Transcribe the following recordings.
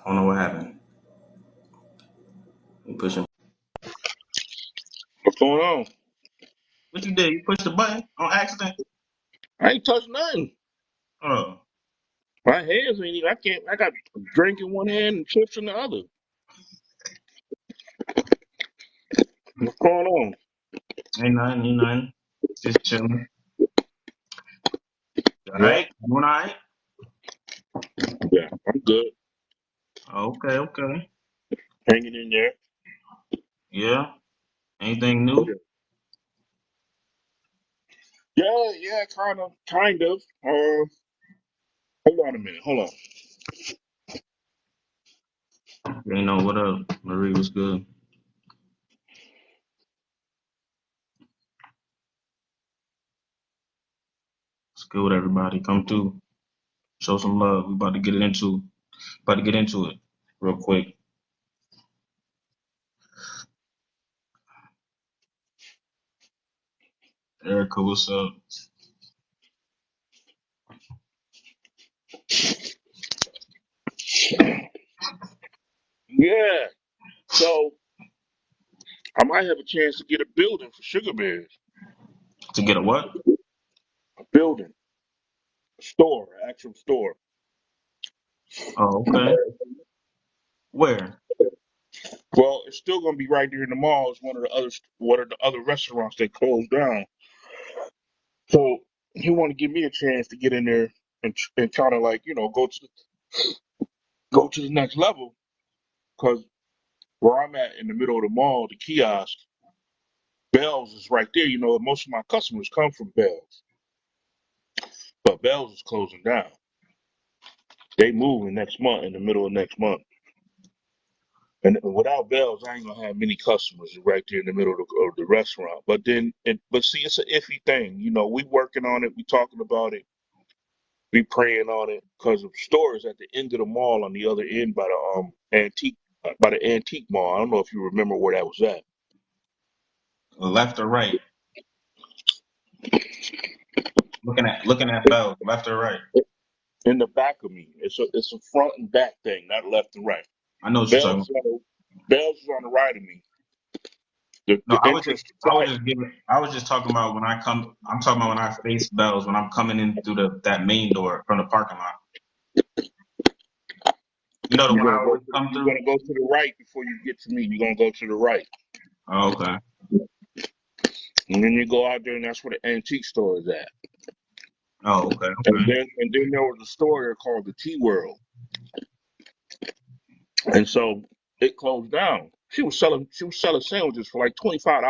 I don't know what happened. You pushing. What's going on? What you did? You pushed the button on accident? I ain't touched nothing. Oh, My hands ain't even. I can't. I got a drink in one hand and chips in the other. What's going on? ain't nothing. Just chilling. All Yeah, right? Doing all right? yeah, I'm good. Okay. Hanging in there. Yeah. Anything new? Yeah, kind of. Hold on a minute. Hold on. You know what up? Marie was good. It's good with everybody. Come through. Show some love. We about to get into it real quick. Erica, what's up? Yeah. So I might have a chance to get a building for Sugar Bears. To get a what? A building, a store, an actual store. Oh, okay. Where? Well, it's still gonna be right there in the mall. It's one of the other restaurants that closed down. So he want to give me a chance to get in there and kind of like go to the next level because where I'm at in the middle of the mall, the kiosk, Bell's is right there. Most of my customers come from Bell's, but Bell's is closing down. They moving next month in the middle of next month, and without Bell's, I ain't gonna have many customers right there in the middle of the restaurant. But see, it's an iffy thing. We working on it. We talking about it. We praying on it because the store is at the end of the mall on the other end by the antique mall. I don't know if you remember where that was at. Left or right? Looking at Bell. Left or right? In the back of me. It's a front and back thing, not left and right. I know what you're talking Bell's about. is on the, Bell's is on the right of me. The No, the entrance to I was Pride. just giving, I was just talking about when I come. I'm talking about when I face Bells when I'm coming in through that main door from the parking lot. You know the You're one I gonna go always to come you're through. gonna go to the right before you get to me. You're gonna go to the right, Oh, okay. and then you go out there, and that's where the antique store is at. Oh, okay. And Okay. then there was a store there called the Tea World, and so it closed down. She was selling sandwiches for like $25.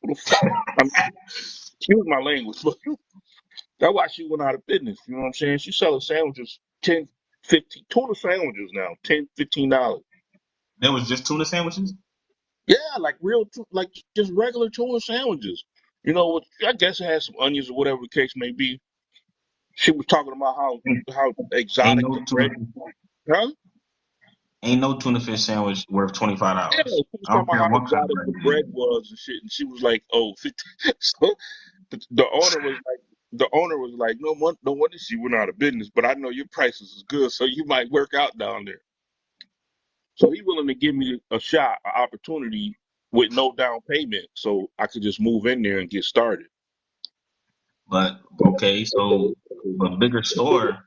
What the fuck? I'm excuse my language, but that's why she went out of business. You know what I'm saying? She's selling sandwiches 10, 15 tuna sandwiches now, $10, $15. There was just tuna sandwiches. Yeah, like like just regular tuna sandwiches. I guess it has some onions or whatever the case may be. She was talking about how Ain't exotic the no tuna. bread, huh? Ain't no tuna fish sandwich worth Yeah, $25. she was I talking don't about care how what kind of exotic bread the it bread is. was and shit, and she was like, "Oh, 50. So the owner was like, no wonder she went out of business. But I know your prices is good, so you might work out down there. So he willing to give me a shot, an opportunity with no down payment, so I could just move in there and get started. But okay, so a bigger store.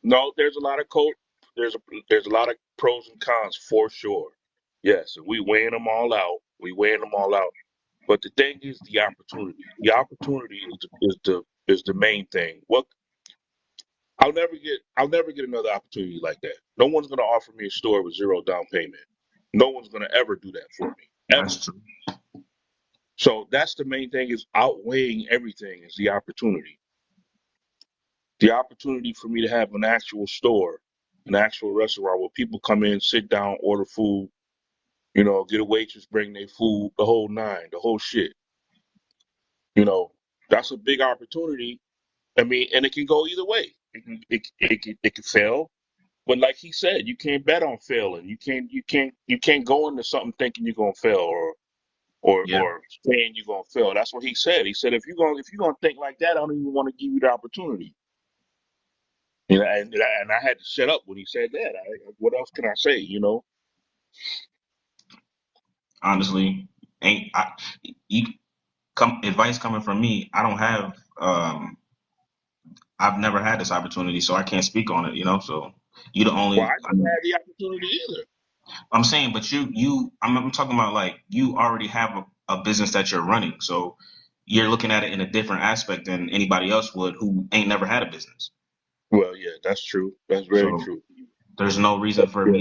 No, there's a lot of pros and cons for sure. Yes, and we weighing them all out. We weighing them all out. But the thing is the opportunity. The opportunity is the main thing. I'll never get another opportunity like that. No one's gonna offer me a store with zero down payment. No one's gonna ever do that for me. Ever. That's true. So that's the main thing is outweighing everything is the opportunity. The opportunity for me to have an actual store, an actual restaurant where people come in, sit down, order food, get a waitress, bring their food, the whole nine, the whole shit. You know, that's a big opportunity. I mean, and it can go either way. It can fail, but like he said, you can't bet on failing. You can't go into something thinking you're gonna fail or Yeah. or saying you're gonna fail. That's what he said. He said if you're gonna think like that, I don't even want to give you the opportunity. And I had to shut up when he said that. What else can I say? Honestly, ain't I, you come advice coming from me. I don't have. I've never had this opportunity, so I can't speak on it. So you the Well, only. I never had the opportunity either. I'm saying, but I'm talking about like you already have a business that you're running, so you're looking at it in a different aspect than anybody else would who ain't never had a business. Well, yeah, that's true. That's very So true. there's no reason for Yeah.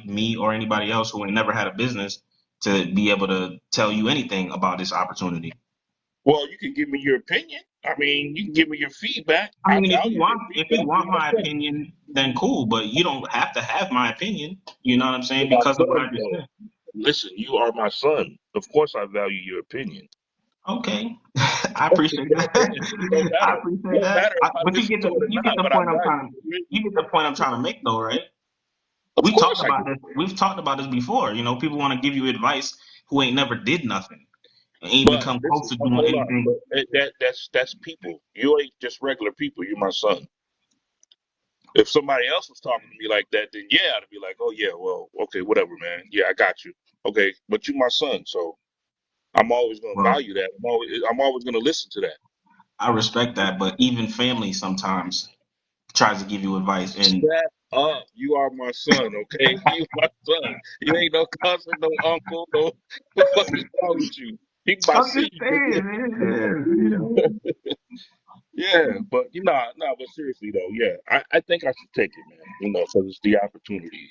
me or anybody else who ain't never had a business to be able to tell you anything about this opportunity. Well, you can give me your opinion. I mean, you can give me your feedback. I I mean, value your if you feedback. want You're my my son. opinion, then cool, but you don't have to have my opinion. You know what I'm saying? You're my Because of what I son, just though. said. Listen, you are my son. Of course, I value your opinion. Okay, I appreciate that. It don't I matter. It appreciate don't that. matter if I But listen to it or you get not, the but I point I'm value trying. your opinion. You get the point I'm trying to make, though, right? Of course, I get. We've talked about this before. People want to give you advice who ain't never did nothing and ain't even But come close listen, to doing hold on. But anything. that's people. You ain't just regular people. You're my son. If somebody else was talking to me like that, then yeah, I'd be like, oh yeah, well, okay, whatever, man. Yeah, I got you. Okay, but you my son, so I'm always gonna Well, value that. I'm always gonna listen to that. I respect that, but even family sometimes tries to give you advice, and Shut up. You are my son, okay? You my son. You ain't no cousin, no uncle, no what the fuck is wrong with you? You my I'm just seed, nigga. saying, man. Yeah, but but seriously though, yeah, I think I should take it, man. Because it's the opportunity.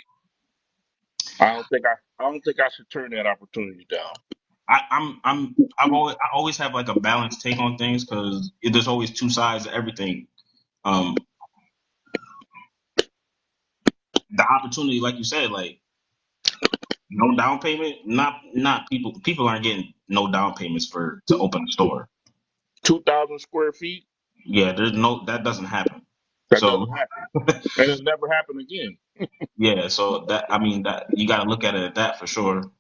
I don't think I should turn that opportunity down. I always have like a balanced take on things because there's always two sides to everything. Um, the opportunity, like you said, like no down payment, not people aren't getting no down payments for to open a store. 2,000 square feet. Yeah, there's no that doesn't happen. That So doesn't happen, and it'll never happen again. yeah, so that I mean that you got to look at it at that for sure.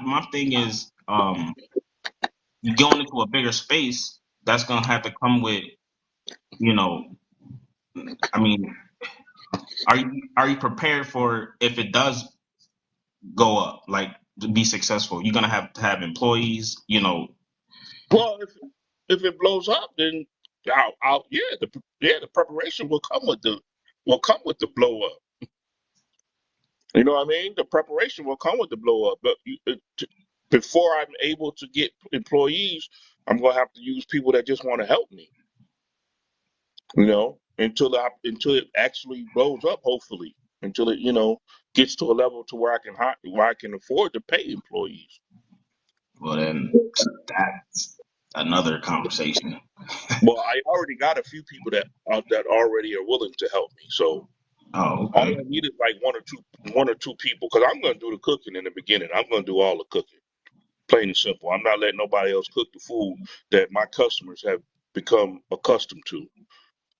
My thing is you going into a bigger space that's gonna have to come with you know I mean are you prepared for if it does go up like to be successful? You're gonna have to have employees. Well, if it blows up, then the preparation will come with the blow up. You know what I mean? The preparation will come with the blow up. But before I'm able to get employees, I'm gonna have to use people that just want to help me. Until it actually blows up. Hopefully, until it gets to a level to where I can afford to pay employees. Well, then that's another conversation. Well, I already got a few people that already are willing to help me. So Oh, all okay. I need is like one or two people because I'm going to do the cooking in the beginning. I'm going to do all the cooking, plain and simple. I'm not letting nobody else cook the food that my customers have become accustomed to.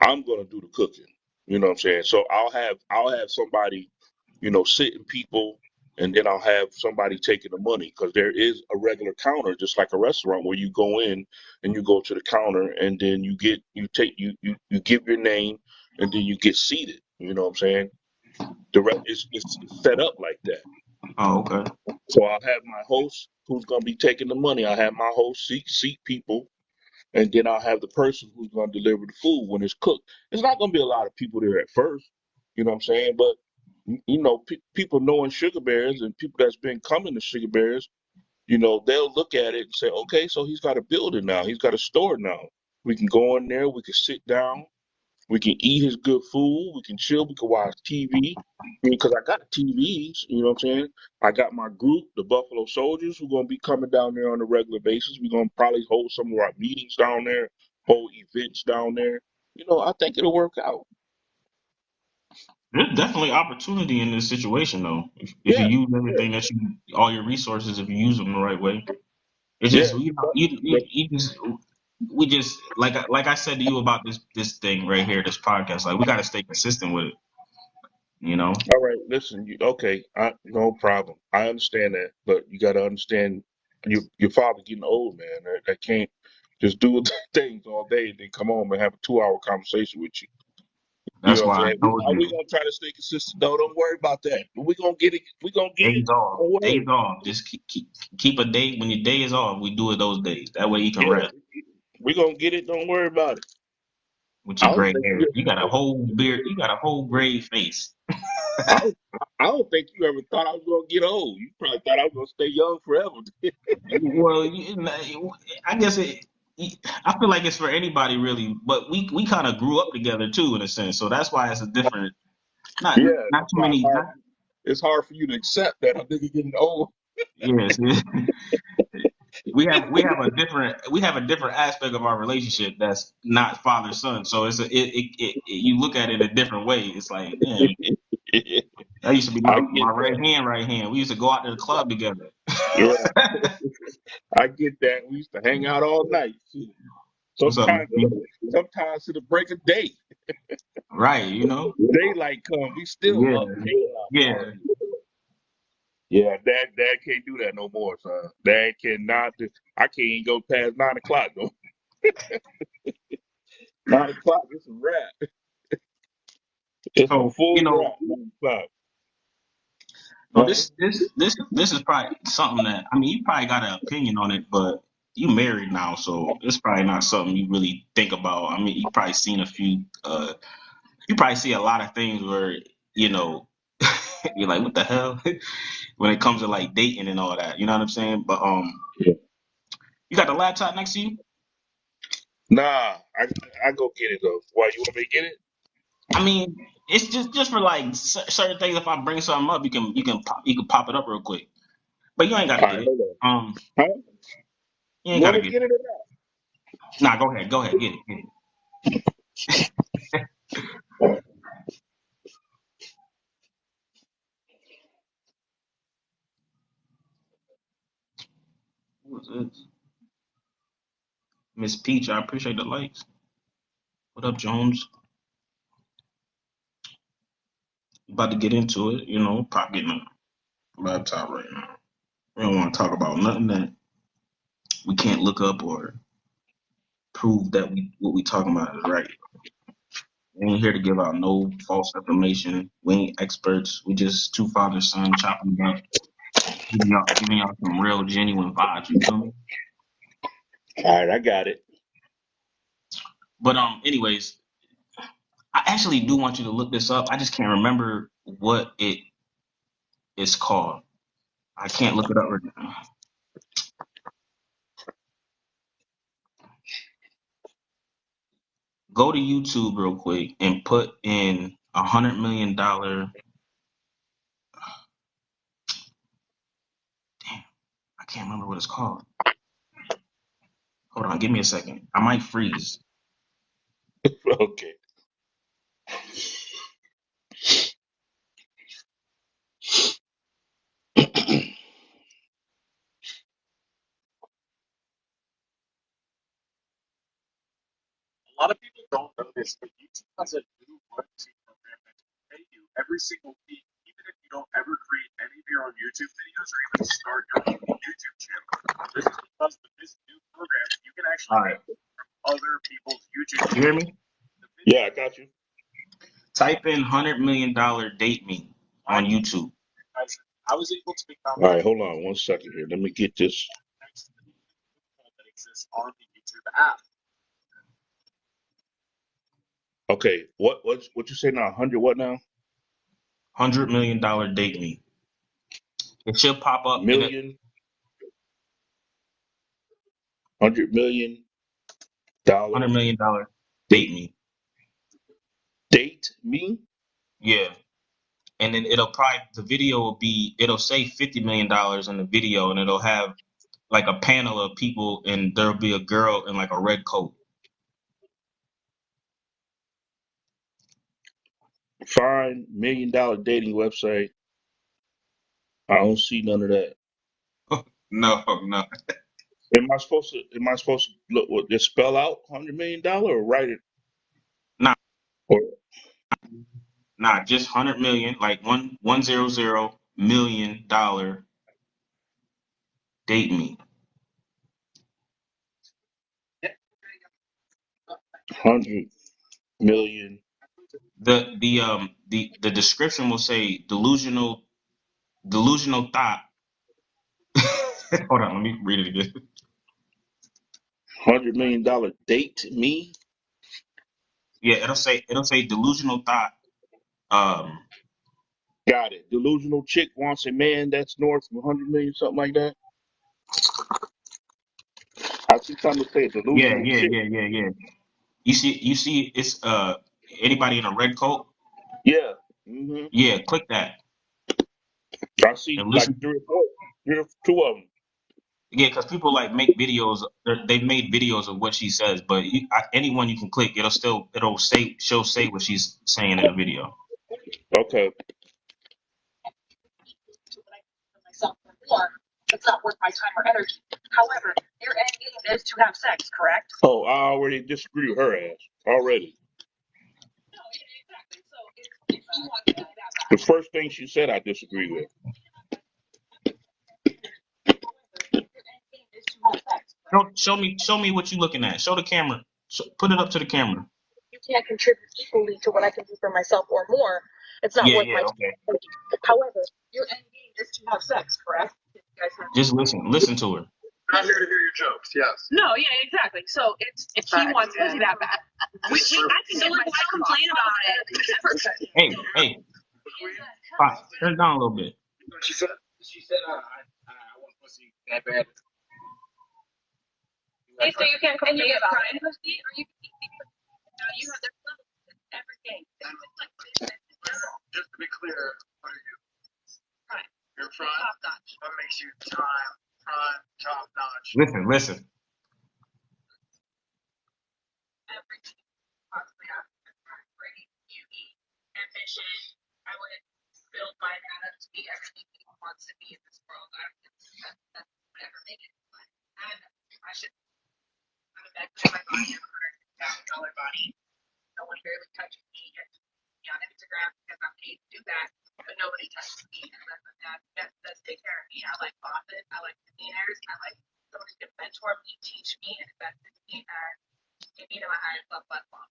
I'm gonna do the cooking. You know what I'm saying? So I'll have somebody, sitting people, and then I'll have somebody taking the money because there is a regular counter, just like a restaurant, where you go in and you go to the counter, and then you give your name, and then you get seated. You know what I'm saying? It's set up like that. Oh, okay. So I'll have my host who's gonna be taking the money. I'll have my host seat people, and then I'll have the person who's going to deliver the food when it's cooked. It's not going to be a lot of people there at first, you know what I'm saying? But people knowing Sugar Bears and people that's been coming to Sugar Bears, they'll look at it and say, okay, so he's got a building now, he's got a store now. We can go in there, we can sit down, we can eat his good food. We can chill. We can watch TV. Because I got TVs, you know what I'm saying? I got my group, the Buffalo Soldiers, who are going to be coming down there on a regular basis. We're going to probably hold some of our meetings down there, hold events down there. I think it'll work out. There's definitely opportunity in this situation, though. If you Yeah, use yeah, everything all your resources, if you use them the right way, it's yeah. just But, but you just we just like I said to you about this thing right here, this podcast. Like we got to stay consistent with it. You know. all right, listen. Okay, no problem. I understand that, but you got to understand your father getting old, man. I can't. Just do things all day and then come home and have a 2 hour conversation with you. You That's know what I'm why I saying? told Are we you gonna try to stay consistent? No, don't worry about that. But we gonna get it. We gonna get it. days off, Don't days worry. off. Just keep a day when your day is off. We do it those days. That way you can Yeah, rest we gonna get it. Don't worry about it. with I your don't gray think hair. you. You got a whole beard. You got a whole gray face. I don't, I don't think you ever thought I was gonna get old. You probably thought I was gonna stay young forever. Well, I guess it. I feel like it's for anybody really, but we kind of grew up together too in a sense, so that's why it's a different. Not Yeah, not that's too why it's many. hard. Not It's hard for you to accept that a nigga getting old. yes. We have a different aspect of our relationship that's not father son. So you look at it a different way. It's like, man, that used to be I my get right that. hand, right hand. We used to go out to the club together. Right. I get that. We used to hang out all night. Shit. What's up, Sometimes, man? sometimes to the break of day. Right, you know? Daylight come, we still Yeah, up and hanging out, yeah. boy. Yeah, dad can't do that no more, son. Dad cannot do. I can't even go past 9 o'clock though. 9 o'clock, it's a wrap. It's a So full wrap. 9 o'clock. so Huh? this is probably something that I mean, you probably got an opinion on it, but you married now, so it's probably not something you really think about. I mean, you probably seen a few. You probably see a lot of things where you know you're like, what the hell? When it comes to like dating and all that, you know what I'm saying? But Yeah. you got the laptop next to you. Nah, I go get it though. Why you want me to get it? I mean, it's just for like certain things. If I bring something up, you can pop it up real quick. But you ain't got to All get right, it. hold on. Um, Huh? you You ain't got want to me to get get it. it or not? Nah, go ahead, get it. What's this? Miss Peach, I appreciate the likes. What up, Jones? About to get into it, pop getting a laptop right now. We don't want to talk about nothing that we can't look up or prove that what we talking about is right. We ain't here to give out no false information. We ain't experts. We just two father son chopping it up, giving y'all some real genuine vibes. You feel me? All right, I got it. But anyways, I actually do want you to look this up. I just can't remember what it is called. I can't look it up right now. Go to YouTube real quick and put in $100 million. Damn, I can't remember what it's called. Hold on, give me a second. I might freeze. Okay. All right, you hear me? Yeah, I got you. Type in $100 million date me on YouTube. All right, hold on 1 second here. Let me get this. Okay, what you say now? 100 what now? $100 million date me. It should pop up in it. Million, $100 million $100 million date date me. date me. Yeah. And then the video it'll say $50 million in the video, and it'll have like a panel of people, and there'll be a girl in like a red coat. Find $1 million dating website. I don't see none of that. No, no, Am I supposed to look what just spell out $100 million or write it nah, or nah, just 100 million, like 100 million dollar date me. 100 million. The description will say delusional thought. Hold on, let me read it again. $100 million date me. Yeah, it'll say delusional thought. Um, Got it. Delusional chick wants a man that's north of 100 million, something like that. I see something to say yeah, delusional yeah, chick. yeah, yeah, yeah. You see, it's anybody in a red coat. Yeah. hmm Yeah, click that I see and like listen. three or two of them. Yeah, because people like make videos. They've made videos of what she says, but anyone you can click, she'll say what she's saying in the video. Okay. Oh, I already disagree with her ass already. The first thing she said, I disagree with. Show me what you looking at. Show the camera. Put it up to the camera. Yeah, yeah, okay. Just listen to her. I'm here to hear your jokes. Yes. Hey, hey, turn it down a little bit. She said. I want pussy that bad. Just to be clear, what are you? You're prime. What makes you prime, top notch? Listen.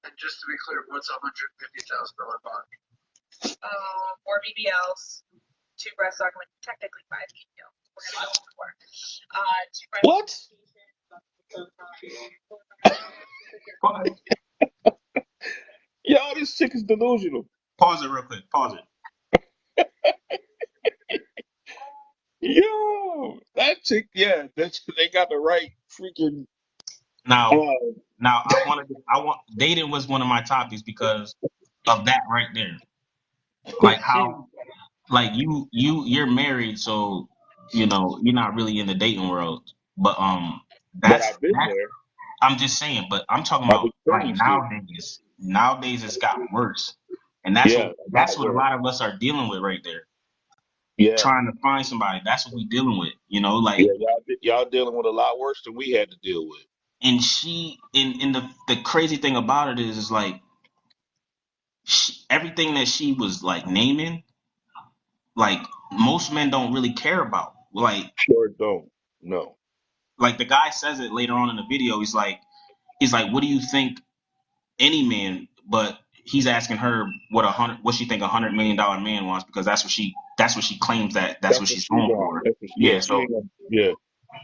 And just to be clear, what's $150,000 bond? What? Pa- Yo, this chick is delusional. Pause it real quick. Pause it. Yo, that chick, yeah, they got the right freaking. Now, Uh, now I want dating was one of my topics because of that right there. Like she, how like you're married, so you're not really in the dating world. But but that's I've been that. there. I'm just saying. But I'm talking I've about like experienced it. nowadays. Nowadays it's got worse, and that's Yeah, what a that's lot what a worse. lot of us are dealing with right there. Yeah, Trying to find somebody. That's what we dealing with. yeah, Like y'all dealing with a lot worse than we had to deal with. and she and the crazy thing about it is like everything that she was like naming, like most men don't really care about. Sure don't. No. Like the guy says it later on in the video. He's like, what do you think any man? But he's asking her what she think $100 million man wants because that's what she claims that's That's what what she's she going wants. for. That's what Yeah. she ain't gonna, yeah.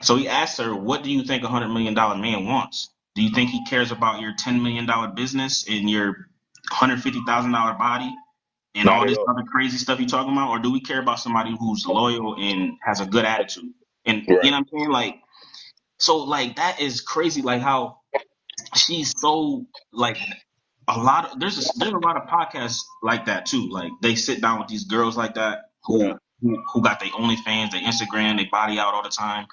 So he asked her, what do you think $100 million man wants? Do you think he cares about your $10 million business and your $150,000 body and Not all at this all. other crazy stuff you're talking about, or do we care about somebody who's loyal and has a good attitude? And you Right. know what I'm saying? So like that is crazy. Like how she's so like there's a lot of podcasts like that too. Like they sit down with these girls like that Yeah. who got their OnlyFans, their Instagram, they body out all the time.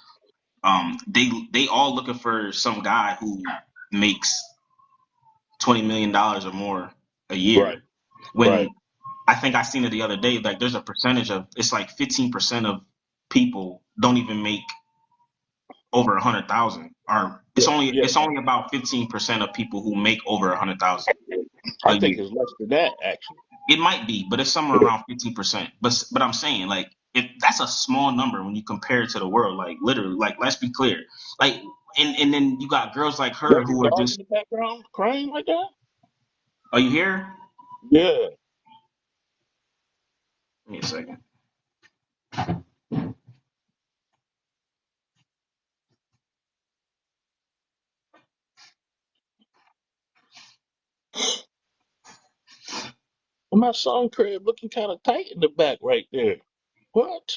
They all looking for some guy who makes $20 million or more a year. Right. Right. When I think I seen it the other day, like there's a percentage of it's like 15% of people don't even make over 100,000. Or it's Yeah. only Yeah. it's only about 15% of people who make over 100,000 I a think year. it's less than that actually. It might be, but it's somewhere around 15%. But I'm saying like if that's a small number when you compare it to the world, like literally, like let's be clear. Like and then you got girls like her That's your who are dog in just. the background crying like that? Are you here? Yeah. Give me a second. And my son crib looking kind of tight in the back right there. What?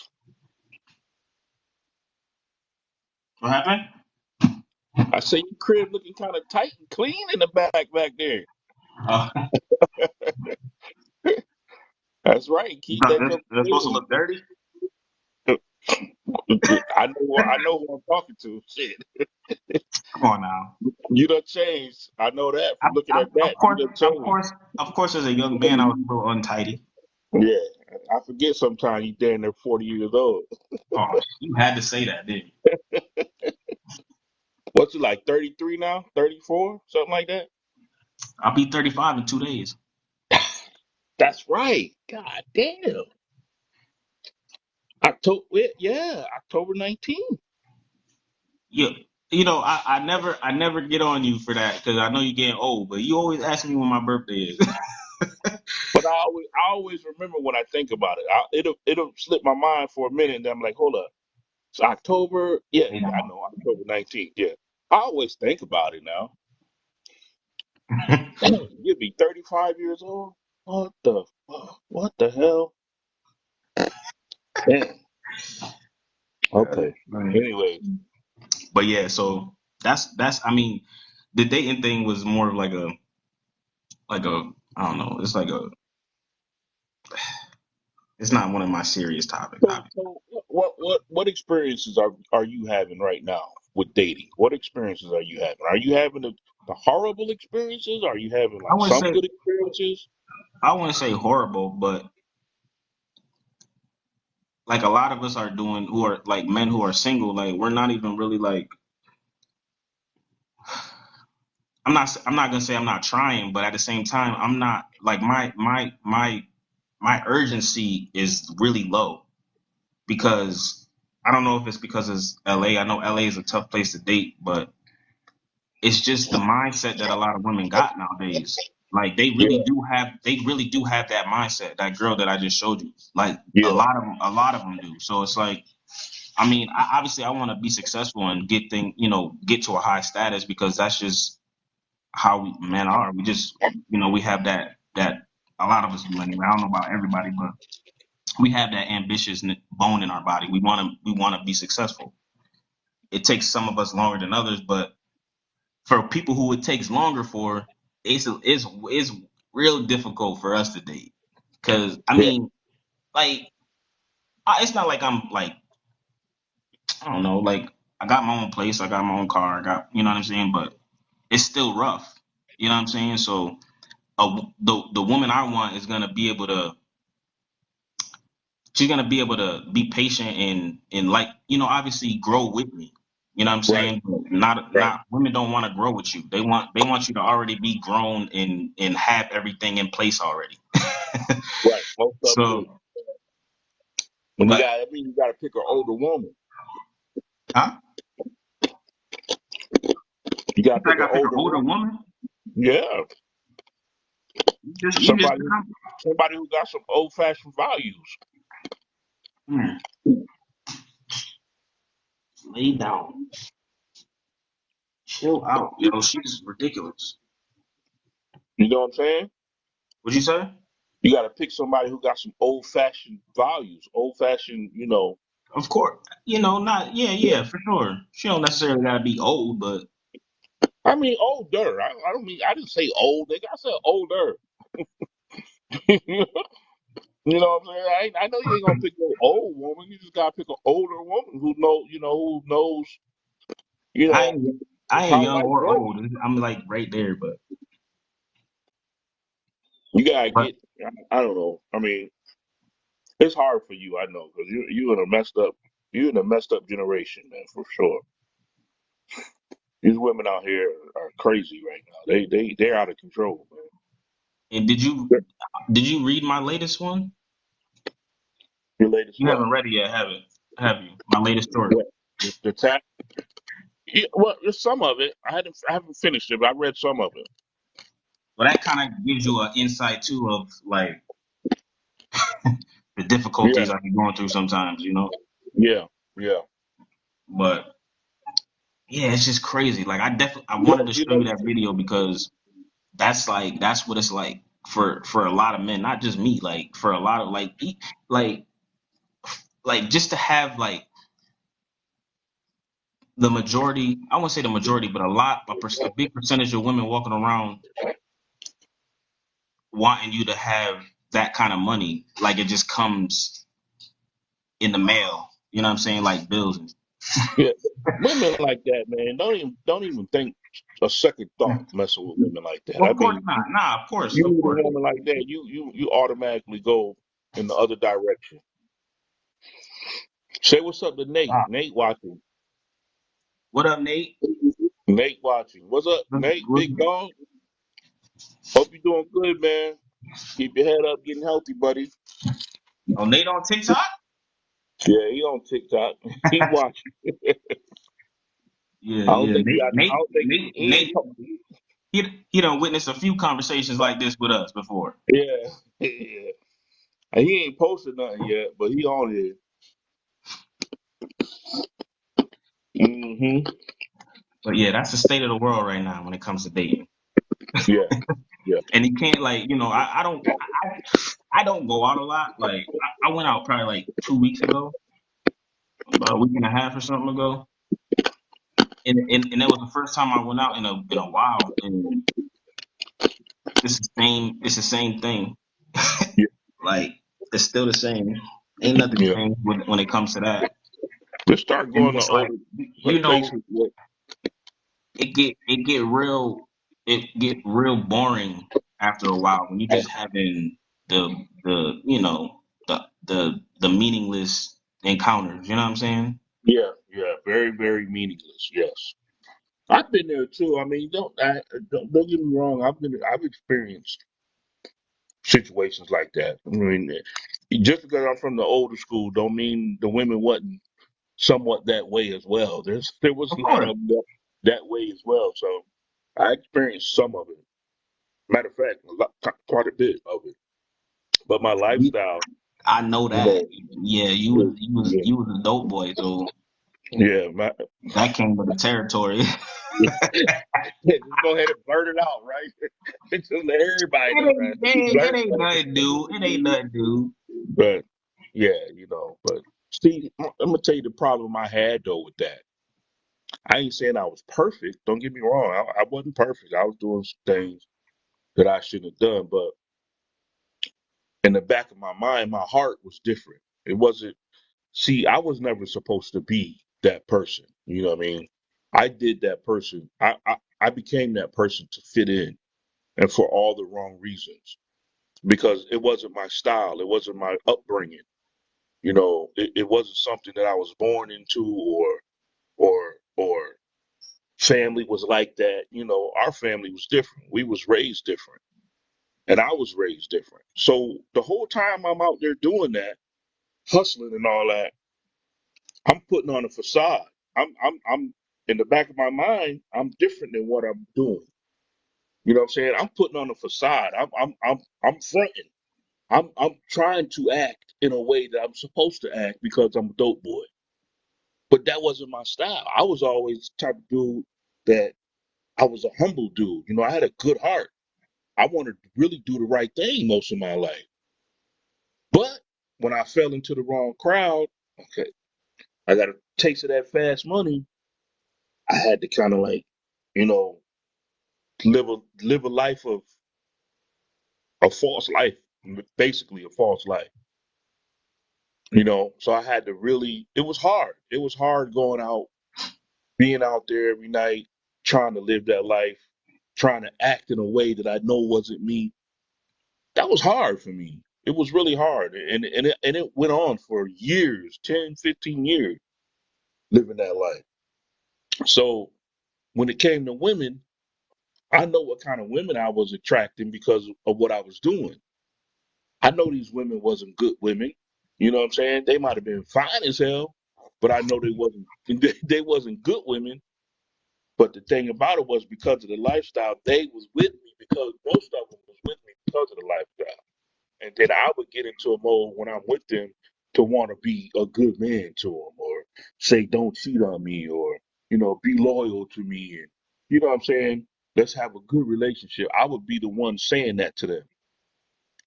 What happened? I say your crib looking kind of tight and clean in the back there. Uh, That's right. Keep that joke they're supposed to clean. look dirty. I know who I'm talking to. Shit. Come on now. You done changed. I know that from looking at Of that. You course, done of changed. course, of course. As a young man, I was a little untidy. Yeah. I forget sometimes you damn near 40 years old. Oh, you had to say that, didn't you? What's it like, 33 now? 34? Something like that? I'll be 35 in 2 days. That's right. God damn. October 19th. Yeah, I never get on you for that because I know you're getting old. But you always ask me when my birthday is. But I always remember when I think about it. It'll slip my mind for a minute, and then I'm like, hold up. It's October. Yeah, You yeah, I know. October 19th. Yeah. I always think about it now. know. Dang, you'd be 35 years old? What the fuck? What the hell? Damn. Okay. Right. Anyway, But yeah, so that's. I mean, the dating thing was more of like a I don't know. It's like a. It's not one of my serious topics, so obviously. so what experiences are you having right now with dating? What experiences are you having? Are you having the horrible experiences? Are you having I like wouldn't some say good experiences? I wouldn't say horrible, but like a lot of us are doing who are like men who are single. Like we're not even really like. I'm not gonna say I'm not trying, but at the same time, I'm not like my urgency is really low because I don't know if it's because it's LA. I know LA is a tough place to date, but it's just the mindset that a lot of women got nowadays. Like Yeah, they really do have that mindset. That girl that I just showed you, like yeah, a lot of them do. So it's like, I mean, obviously I want to be successful and get to a high status because that's just how men are. We just, we have that a lot of us do anyway. I don't know about everybody, but we have that ambitious bone in our body. We want to be successful. It takes some of us longer than others, but for people who it takes longer for, it's real difficult for us to date. Cause I yeah, mean, like, it's not like I'm like I don't know, like I got my own place, I got my own car, I got you know what I'm saying, but it's still rough. You know what I'm saying? So the woman I want is gonna be able to she's gonna be able to be patient and like obviously grow with me. You know what I'm right, saying? Not women don't want to grow with you. They want you to already be grown and have everything in place already. right. Most of them do. So, And but I mean, you got to pick an older woman. huh? You got to I pick an gotta pick an older older woman. woman. Yeah, You just somebody, somebody who got some old fashioned values. hmm, lay down, chill out, yo. She's ridiculous. You know what I'm saying? What'd you say? You got to pick somebody who got some old fashioned values, old fashioned, Of course, not yeah, for sure. She don't necessarily gotta be old, but I mean, older. I don't mean, I didn't say old, nigga. I said older. You know what I'm saying? I know you ain't gonna pick no old woman. You just gotta pick an older woman who knows, you I know, ain't I ain't how young life or goes. old. I'm like right there, You gotta but get. I don't know. I mean, it's hard for you. I know because you in a messed up generation, man, for sure. These women out here are crazy right now. They're out of control, man. and did you read my latest one? Your latest You what? haven't read it yet, have you? My latest story. What? The tap? Yeah, well, there's some of it. I haven't finished it, but I read some of it. Well, that kind of gives you an insight too of like the Yeah, difficulties I be going through sometimes, you know. yeah, yeah. But yeah, it's just crazy. Like I wanted Well, to show you that video because that's what it's like for a lot of men, not just me. Like for a lot of like like just to have like the majority. I won't say the majority, but a big percentage of women walking around wanting you to have that kind of money. Like it just comes in the mail. You know what I'm saying? Like bills. yeah. Women like that, man. Don't even think a second thought messing with women like that. I Of course mean, not. Nah, you of meet a course. woman like that, you automatically go in the other direction. Say what's up to Nate. Wow. Nate watching. What up, Nate? Nate watching. What's up, Nate? Big dog. Hope you're doing good, man. Keep your head up, getting healthy, buddy. Oh, Nate on TikTok? Yeah, he on TikTok. He watching. Yeah, I don't yeah. think he got. I don't think he ain't. Nate. He done witnessed a few conversations like this with us before. Yeah, yeah. And he ain't posted nothing yet, but he on here. Hmm. But yeah, that's the state of the world right now when it comes to dating. Yeah, yeah, And he can't like, I don't go out a lot. Like I went out probably like 2 weeks ago, about a week and a half or something ago. And that was the first time I went out in a while. And it's the same thing. yeah, Like it's still the same. Ain't nothing yeah. changed when it comes to that. Just start And going to it's like older you know, places. Where, it get real boring after a while when you just having the meaningless encounters. You know what I'm saying? yeah, yeah. Very, very meaningless. Yes, I've been there too. I mean, don't get me wrong. I've experienced situations like that. I mean, just because I'm from the older school, don't mean the women wasn't somewhat that way as well. There was Of a lot course. of them that way as well. So I experienced some of it. Matter of fact, quite a bit of it. But my lifestyle, I know you that. know, Yeah, yeah, you was a dope boy, so yeah, my, that came with the territory. just go ahead and blurt it out, right? Just let everybody know, man. It Blurt ain't nothing new. It ain't nothing new. But yeah, but see, I'm gonna tell you the problem I had though with that. I ain't saying I was perfect. Don't get me wrong. I wasn't perfect. I was doing some things that I shouldn't have done, but in the back of my mind, my heart was different. It wasn't. See, I was never supposed to be that person. You know what I mean? I did that person. I became that person to fit in, and for all the wrong reasons because it wasn't my style. It wasn't my upbringing. It wasn't something that I was born into or family was like that. Our family was different. We was raised different. And I was raised different. So the whole time I'm out there doing that, hustling and all that, I'm putting on a facade. I'm in the back of my mind, I'm different than what I'm doing. You know what I'm saying? I'm putting on a facade. I'm fronting. I'm trying to act in a way that I'm supposed to act because I'm a dope boy. But that wasn't my style. I was always the type of dude that I was a humble dude. I had a good heart. I wanted to really do the right thing most of my life. But when I fell into the wrong crowd, okay, I got a taste of that fast money. I had to kind of like, you know, live a life of a false life, basically a false life. So I had to really. It was hard. It was hard going out, being out there every night, trying to live that life, trying to act in a way that I know wasn't me. That was hard for me. It was really hard, and it went on for years, 10, 15 years, living that life. So when it came to women, I know what kind of women I was attracting because of what I was doing. I know these women wasn't good women. You know what I'm saying? They might have been fine as hell, but I know they wasn't they wasn't good women. But the thing about it was because of the lifestyle, they was with me because most of them was with me because of the lifestyle. And then I would get into a mode when I'm with them to want to be a good man to them or say, don't cheat on me or, be loyal to me. And you know what I'm saying? Let's have a good relationship. I would be the one saying that to them.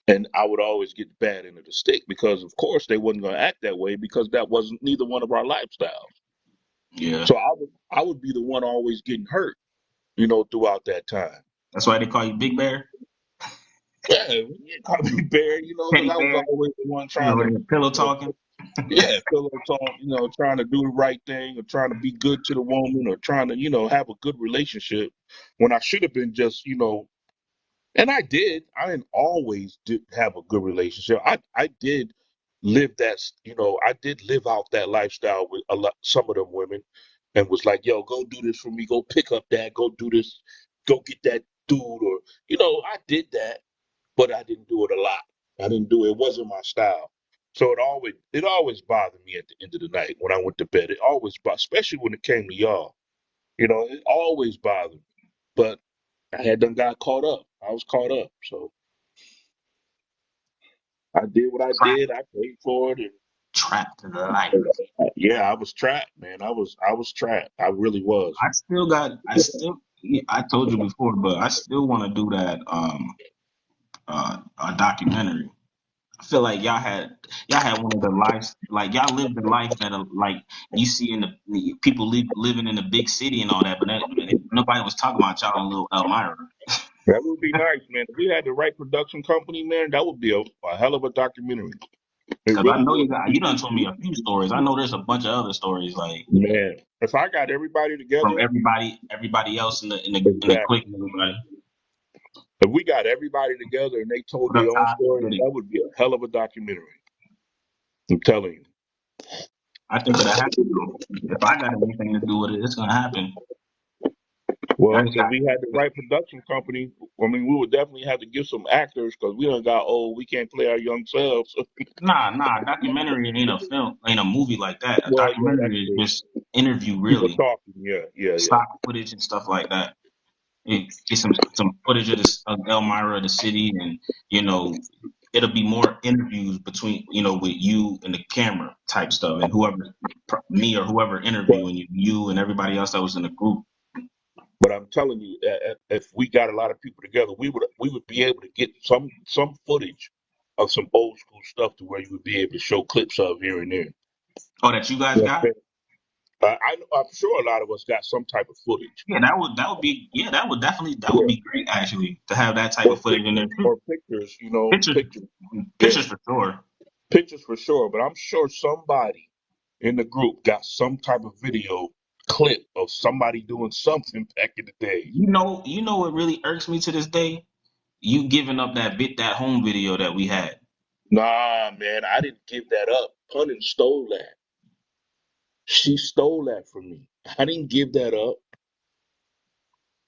And I would always get the bad end of the stick because, of course, they wasn't going to act that way because that wasn't neither one of our lifestyles. Yeah, So I would be the one always getting hurt, throughout that time. that's why they call you Big Bear, Yeah, you call me Barry, because Teddy I was Bear. always the one You know, trying to, when the pillow you know, talking. yeah, feel like trying to do the right thing or trying to be good to the woman or trying to, have a good relationship when I should have been just, and I did. I didn't always did have a good relationship. I did live that, I did live out that lifestyle with a lot, some of them women and was like, yo, go do this for me. Go pick up that, go do this, go get that dude or, I did that but I didn't do it a lot. I didn't do it. It wasn't my style. So it always bothered me at the end of the night when I went to bed. It always especially when it came to y'all. It always bothered me. But I had done got caught up. I was caught up. So I did what I Trapped, did. I paid for it. trapped to the life. And yeah, I was trapped, man. I was trapped. I really was. I told you before, but I still want to do that a documentary. I feel like y'all had one of the lives, like y'all lived the life that like you see in the people living in the big city and all that, but nobody was talking about y'all in little Elmira. That would be nice, man. If we had the right production company, man, that would be a hell of a documentary. It Because I really know would. you done told me a few stories. I know there's a bunch of other stories like Man, if I got everybody from together, everybody else in the clique exactly. and everybody. If we got everybody together and they told What up, their own Todd? story, Get it. that would be a hell of a documentary. I'm telling you. I think it'll happen though. If I got anything to do with it, it's gonna happen. I Well, just if got we had the right production company, I mean, we would definitely have to get some actors because we done got old. We can't play our young selves. nah. A documentary ain't a film, ain't a movie like that. A Well, yeah, that's documentary is true. just interview, People really, talking. Yeah, yeah, yeah. stock footage and stuff like that. Get some footage of this of Elmira, the city, and you know it'll be more interviews between with you and the camera type stuff, and whoever me or whoever But interviewing you and everybody else that was in the group. but I'm telling you, if we got a lot of people together, we would be able to get some footage of some old school stuff to where you would be able to show clips of here and there. Oh, that you guys Yeah. got? I'm sure a lot of us got some type of footage. Yeah, that would be that would Yeah. be great actually to have that type Or of footage in there pictures, too. or pictures, Pictures, pictures. Yeah, pictures for sure. pictures for sure. But I'm sure somebody in the group got some type of video clip of somebody doing something back in the day. You know what really irks me to this day? You giving up that home video that we had. Nah, man, I didn't give that up. Punnin stole that. She stole that from me. I didn't give that up.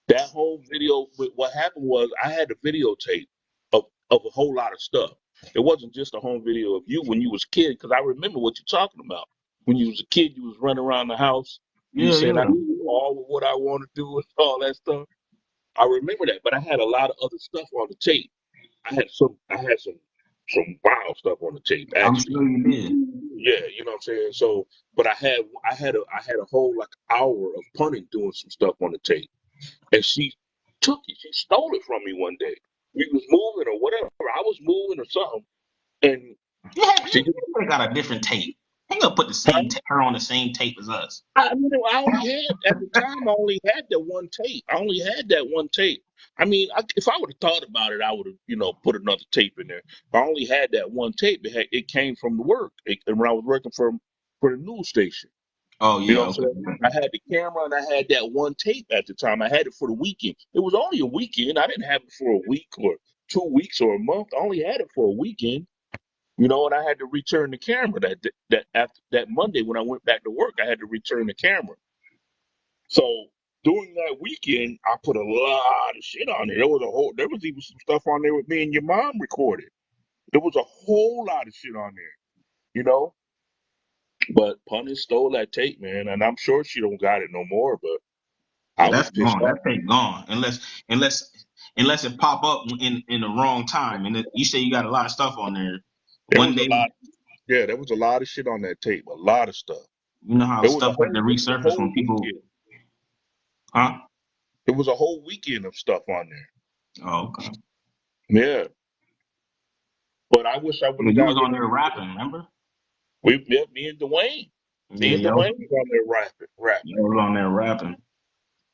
That home video, what happened was I had the videotape of a whole lot of stuff. It wasn't just a home video of you when you was a kid, because I remember what you're talking about. When you was a kid, you was running around the house. You was Yeah, saying, I yeah. can do all of what I want to do and all that stuff. I remember that, but I had a lot of other stuff on the tape. I had some wild stuff on the tape, I'm actually. sure you did. Yeah, you know what I'm saying? So, but I had a whole like hour of punting doing some stuff on the tape. And she took it. She stole it from me one day. We was moving or whatever. I was moving or something, and You she just, could have got a different tape. Ain't gonna put the huh? her on the same tape as us. I only had at the time. I only had that one tape. I only had that one tape. I mean, if I would have thought about it, I would have, put another tape in there. But I only had that one tape. It came from the work, and when I was working for the news station. Oh You know yeah, what okay. I'm saying? I had the camera and I had that one tape at the time. I had it for the weekend. It was only a weekend. I didn't have it for a week or 2 weeks or a month. I only had it for a weekend. And I had to return the camera that after that Monday when I went back to work. I had to return the camera. So during that weekend, I put a lot of shit on there. There was even some stuff on there with me and your mom recorded. There was a whole lot of shit on there, you know. But Punny stole that tape, man, and I'm sure she don't got it no more. But I Yeah, was that's pissed gone. off. That tape gone. Unless unless it pop up in the wrong time. And you say you got a lot of stuff on there. There One was a day, lot. Yeah, there was a lot of shit on that tape. A lot of stuff. you know how stuff like to It was a resurface when whole people, weekend. huh? It was a whole weekend of stuff on there. Oh, okay. Yeah, but I wish I would Well, have you got was rid on of there it. rapping, remember? Yeah, me and Dwayne. Me Yeah, and Dwayne was on there you was on there rapping.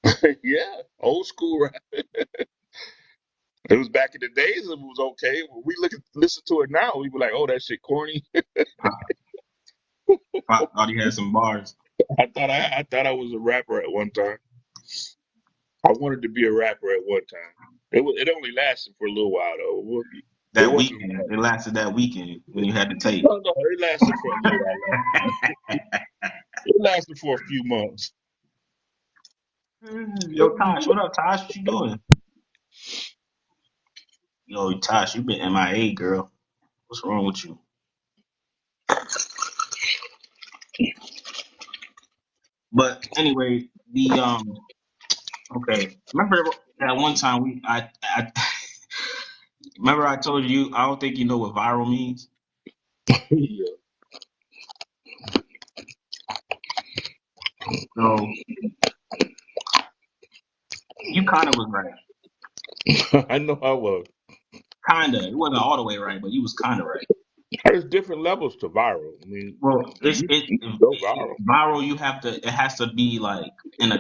rapping. Yeah, old school rap. It was back in the days. It was okay. When we listen to it now, we be like, "Oh, that shit corny." Pop, thought he had some bars. I thought I was a rapper at one time. I wanted to be a rapper at one time. It only lasted for a little while though. It That wasn't weekend, long. it lasted that weekend when you had the tape. No, it lasted for a little while. It lasted for a few months. Yo, Tosh, what up, Tosh? What you doing? Yo, Tosh, you been MIA, girl. What's wrong with you? But anyway, the okay. Remember that one time I remember I told you I don't think you know what viral means. Yeah. So you kind of was right. I know I was. Kinda. It wasn't all the way right, but you was kind of right. There's different levels to viral. I mean, Well, you can go viral. viral. You have to. It has to be like in a.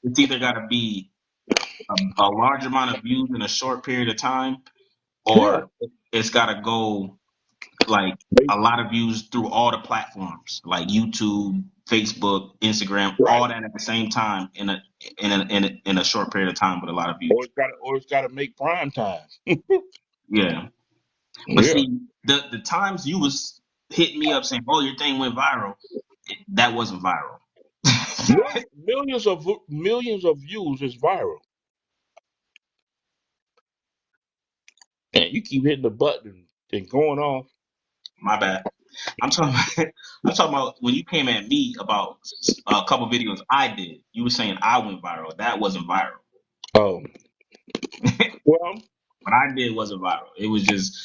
It's either got to be a large amount of views in a short period of time, Yeah. or it's got to go like a lot of views through all the platforms like YouTube, Facebook, Instagram, Right. all that at the same time in a short period of time with a lot of views. Or it's gotta make prime time. Yeah, but Yeah. see the times you was hitting me up saying, "Oh, your thing went viral," that wasn't viral. Millions of views is viral. And you keep hitting the button and going off. My bad. I'm talking. I'm talking about when you came at me about a couple videos I did. You were saying I went viral. That wasn't viral. Oh. Well, What I did wasn't viral. It was just,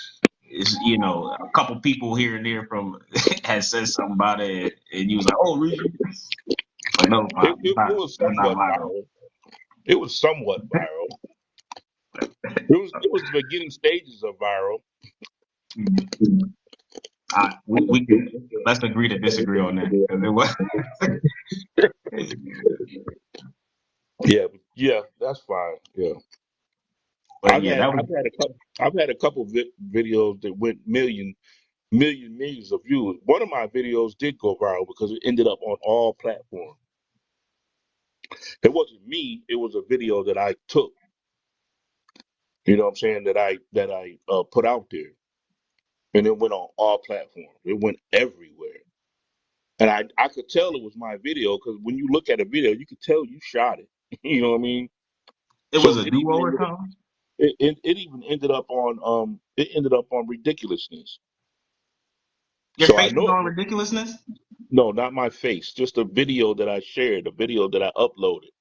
it's a couple people here and there from had said something about it, and you was like, "Oh, really?" Like, no, it, Pop, it, it was that's not somewhat viral. viral. It was somewhat viral. It was the beginning stages of viral. Mm. We could let's agree to disagree on that because it was. Yeah, yeah, that's fine. Yeah. But yeah, that was. I've had a couple videos that went millions of views. One of my videos did go viral because it ended up on all platforms. It wasn't me, it was a video that I took, you know what I'm saying, that I put out there. And it went on all platforms. It went everywhere. And I could tell it was my video because when you look at a video, you could tell you shot it. You know what I mean? It was So a duo or something. it even ended up on ridiculousness. Your So I face was know on ridiculousness. no, not my face, just a video that I shared, a video that I uploaded.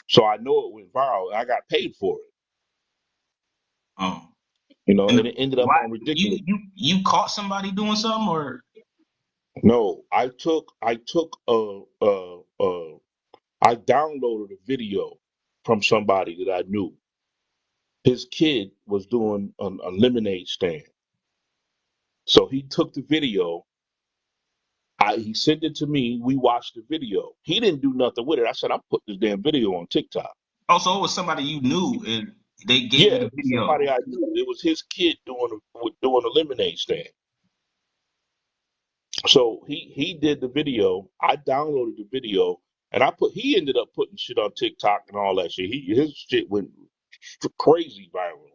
So I know it went viral. I got paid for it, Oh, and and it ended up why on ridiculous. you caught somebody doing something or No, I downloaded a video from somebody that I knew. His kid was doing a lemonade stand. So he took the video. He sent it to me. We watched the video. He didn't do nothing with it. I said, I'm putting this damn video on TikTok. also it was somebody you knew and they gave Yeah, you the it was video. somebody I knew. It was his kid doing a lemonade stand. So he did the video. I downloaded the video, and he ended up putting shit on TikTok and all that shit. His shit went crazy viral.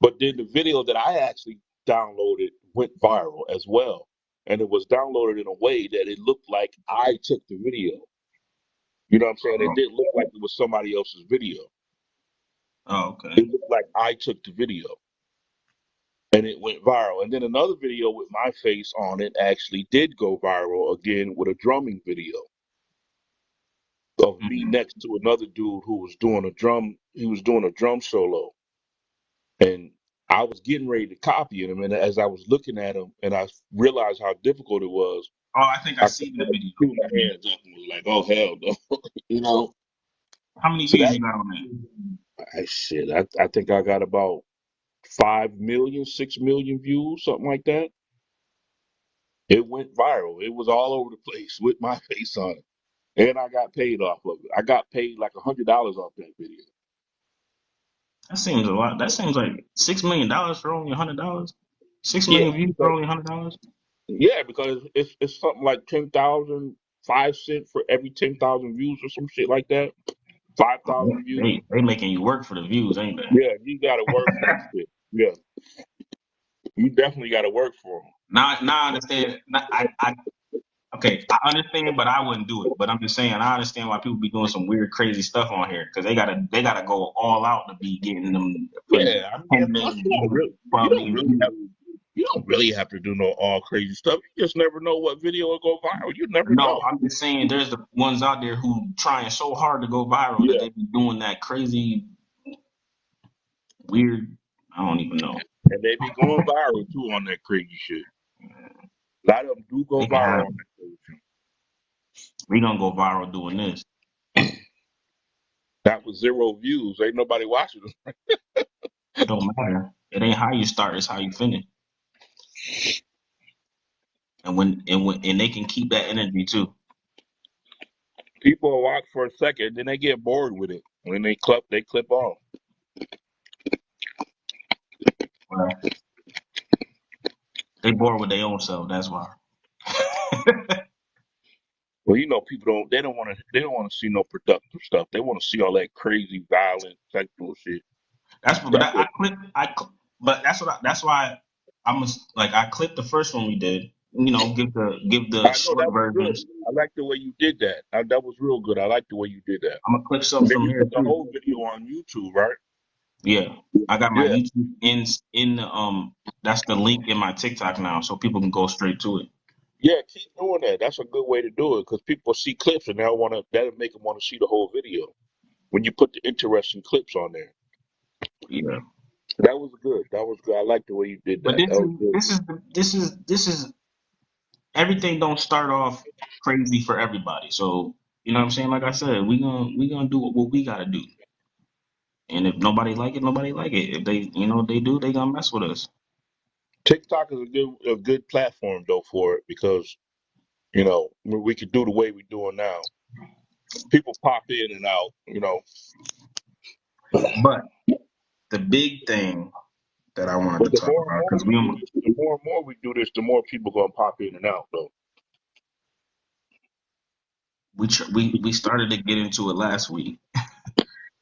But then the video that I actually downloaded went viral as well. And it was downloaded in a way that it looked like I took the video. You know what I'm saying? It Oh, didn't look like it was somebody else's video. oh, okay. It looked like I took the video. And it went viral. And then another video with my face on it actually did go viral again with a drumming video. of me Mhm. next to another dude who was doing a drum. He was doing a drum solo, and I was getting ready to copy him. And as I was looking at him, and I realized how difficult it was, Oh, I think I I see that like, video. threw my hands up and was like, "Oh hell no!" you know. How many So views that you got on that? shit. I think I got about 5 million, 6 million views, something like that. It went viral. It was all over the place with my face on it. And I got paid off of it. I got paid like $100 off that video. That seems a lot. That seems like $6 million for only $100. 6 million Yeah, views for because only $100. it's something like 10,000, 5 cents for every 10,000 views or some shit like that. 5,000 views. They making you work for the views, ain't they? Yeah, you got to work for that shit. Yeah, you definitely got to work for Now I understand. Okay, I understand, but I wouldn't do it. But I'm just saying, I understand why people be doing some weird, crazy stuff on here because they gotta go all out to be getting them them. putting Yeah, I mean, 10 and plus million views, you 12 don't million really views. have, you don't really have to do no all crazy stuff. You just never know what video will go viral. You never No, know. I'm just saying, there's the ones out there who trying so hard to go viral that Yeah, they be doing that crazy, weird. I don't even know. and they be going viral too on that crazy shit. A lot of them do go They can viral have. on that crazy shit. We gonna go viral doing this. That was 0 views. Ain't nobody watching them. It don't matter. It ain't how you start; it's how you finish. And they can keep that energy too. People will watch for a second, then they get bored with it. When they clip off. Well, they bored with their own self. That's why. Well, they don't want to see no productive stuff. They want to see all that crazy, violent, sexual shit. But That's I what clipped. But that's why I was like I clipped the first one we did. Give the I know short that was good. versions. I like the way you did that. That was real good. I like the way you did that. I'm gonna clip And something then from you here put the too. whole video on YouTube, right? Yeah, I got my Yeah. YouTube in the That's the link in my TikTok now, so people can go straight to it. Yeah, keep doing that. That's a good way to do it because people see clips and that'll make them want to see the whole video when you put the interesting clips on there. Yeah. That was good. That was good. I like the way you did But that. That was good. this is everything don't start off crazy for everybody. So you know what I'm saying? Like I said, we gonna do what we gotta do. And if nobody like it, nobody like it. If they do, they gonna mess with us. TikTok is a good platform though for it because we could do the way we're doing now. People pop in and out. But the big thing that I wanted But to the talk more and about, more because we do this, the more and more we do this, the more people gonna pop in and out though. we started to get into it last week.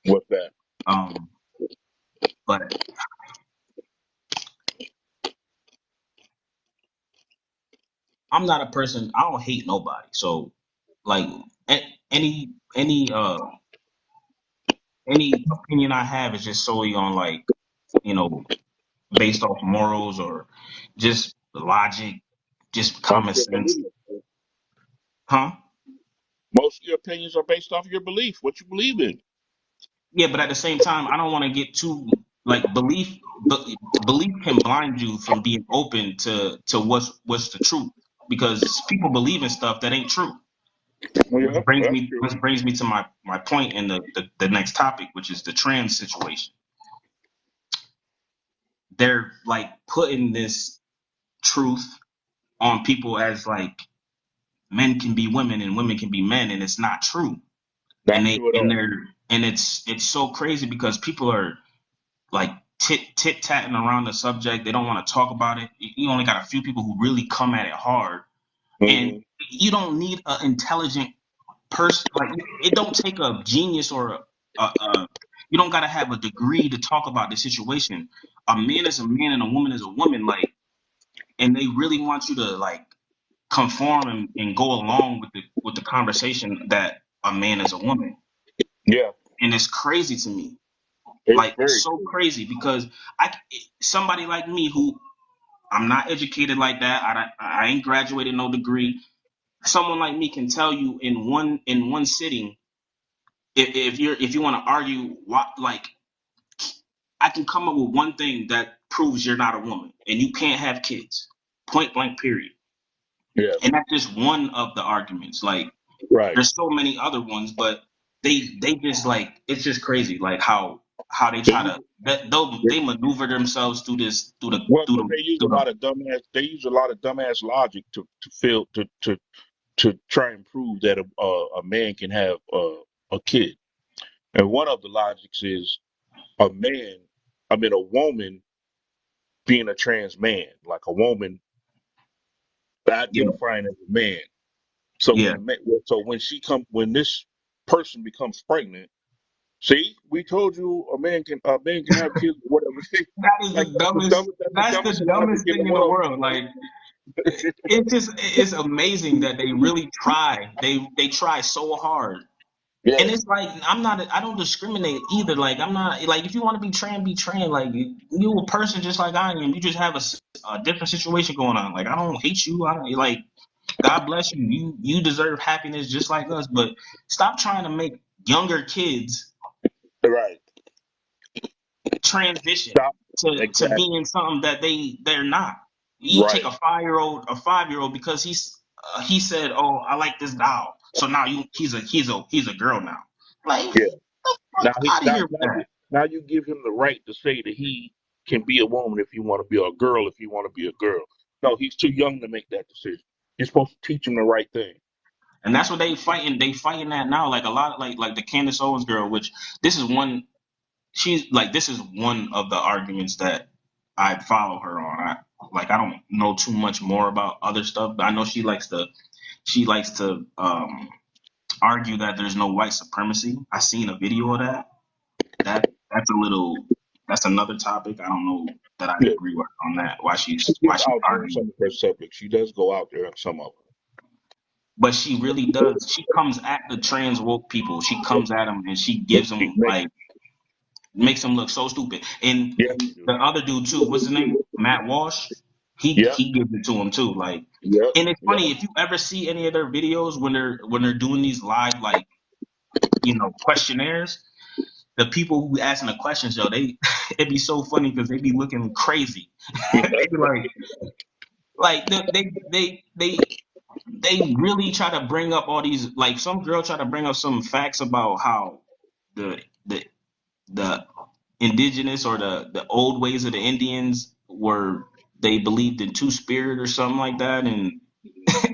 What's that? Um, but I'm not a person. I don't hate nobody. So like any any any opinion I have is just solely on like you know based off morals or just logic, just Off common your sense, belief. huh? Most of your opinions are based off your belief, what you believe in. Yeah, but at the same time, I don't want to get too like belief can blind you from being open to what's the truth because people believe in stuff that ain't true. Well, Which yeah, brings that's me true. which brings me to my point in the next topic, which is the trans situation. They're like putting this truth on people as like men can be women and women can be men, and it's not true. And Not they true at and all. they're and it's so crazy because people are like tit tatting around the subject. They don't want to talk about it. You only got a few people who really come at it hard, and Hmm. you don't need an intelligent person. Like it don't take a genius or a you don't got to have a degree to talk about the situation. A man is a man and a woman is a woman. Like, and they really want you to like conform and go along with the conversation that a man is a woman, Yeah, and it's crazy to me. it's Like it's very so true. crazy because I somebody like me who I'm not educated like that. I ain't graduated no degree. Someone like me can tell you in one sitting. if you want to argue, why, like I can come up with one thing that proves you're not a woman and you can't have kids. Point blank. Period. Yeah. And that's just one of the arguments. Like Right. there's so many other ones, but they just like it's just crazy. Like how they They try use, to they, they maneuver themselves through this well, because they use a through the lot of dumbass. They use a lot of dumbass logic to feel to try and prove that a man can have a kid. And one of the logics is a man, a woman being a trans man, like a woman yeah identifying as a man. So yeah. when this person becomes pregnant, see, we told you a man can have kids, or whatever. That is Like the dumbest. that's the That's the dumbest logic dumbest in the thing in the world. world. Like it just it's amazing that they really try. They try so hard. Yeah, And it's like I don't discriminate either. Like I'm not like if you want to be trans, be trans. Like you a person just like I am. You just have a different situation going on. Like I don't hate you. I don't like God bless you. You deserve happiness just like us. But stop trying to make younger kids right. transition Stop. to Exactly. being something that they're not. You take Right. a 5-year old because he said, "Oh, I like this doll," so now he's a girl now. Like Yeah. fuck out of here with that. Now you give him the right to say that he can be a woman if he want to be, or a girl if he want to be a girl. No, he's too young to make that decision. You're supposed to teach him the right thing. And that's what they fighting. They fighting that now. Like a lot, like the Candace Owens girl, which this is one. She's like this is one of the arguments that I follow her on. I don't know too much more about other stuff, but I know she likes to argue that there's no white supremacy. I seen a video of that. That's a little that's another topic. I don't know that I Yeah, agree with her on that. she Why gets she's out there in some arguing, of her subjects. She does go out there in some of but she really does. She comes at the trans woke people. She comes at them and she them. gives She them makes, like makes them look so stupid. And yeah, she do. the other dude too, what's his name? Matt Walsh. Yep, He gives it to him too. Like, yep, and it's yep. funny if you ever see any of their videos when they're doing these live like questionnaires. The people who asking the questions, yo, they it'd be so funny because they be looking crazy. They be like they really try to bring up all these like some girl try to bring up some facts about how the the the indigenous or the old ways of the Indians were they believed in two spirit or something like that and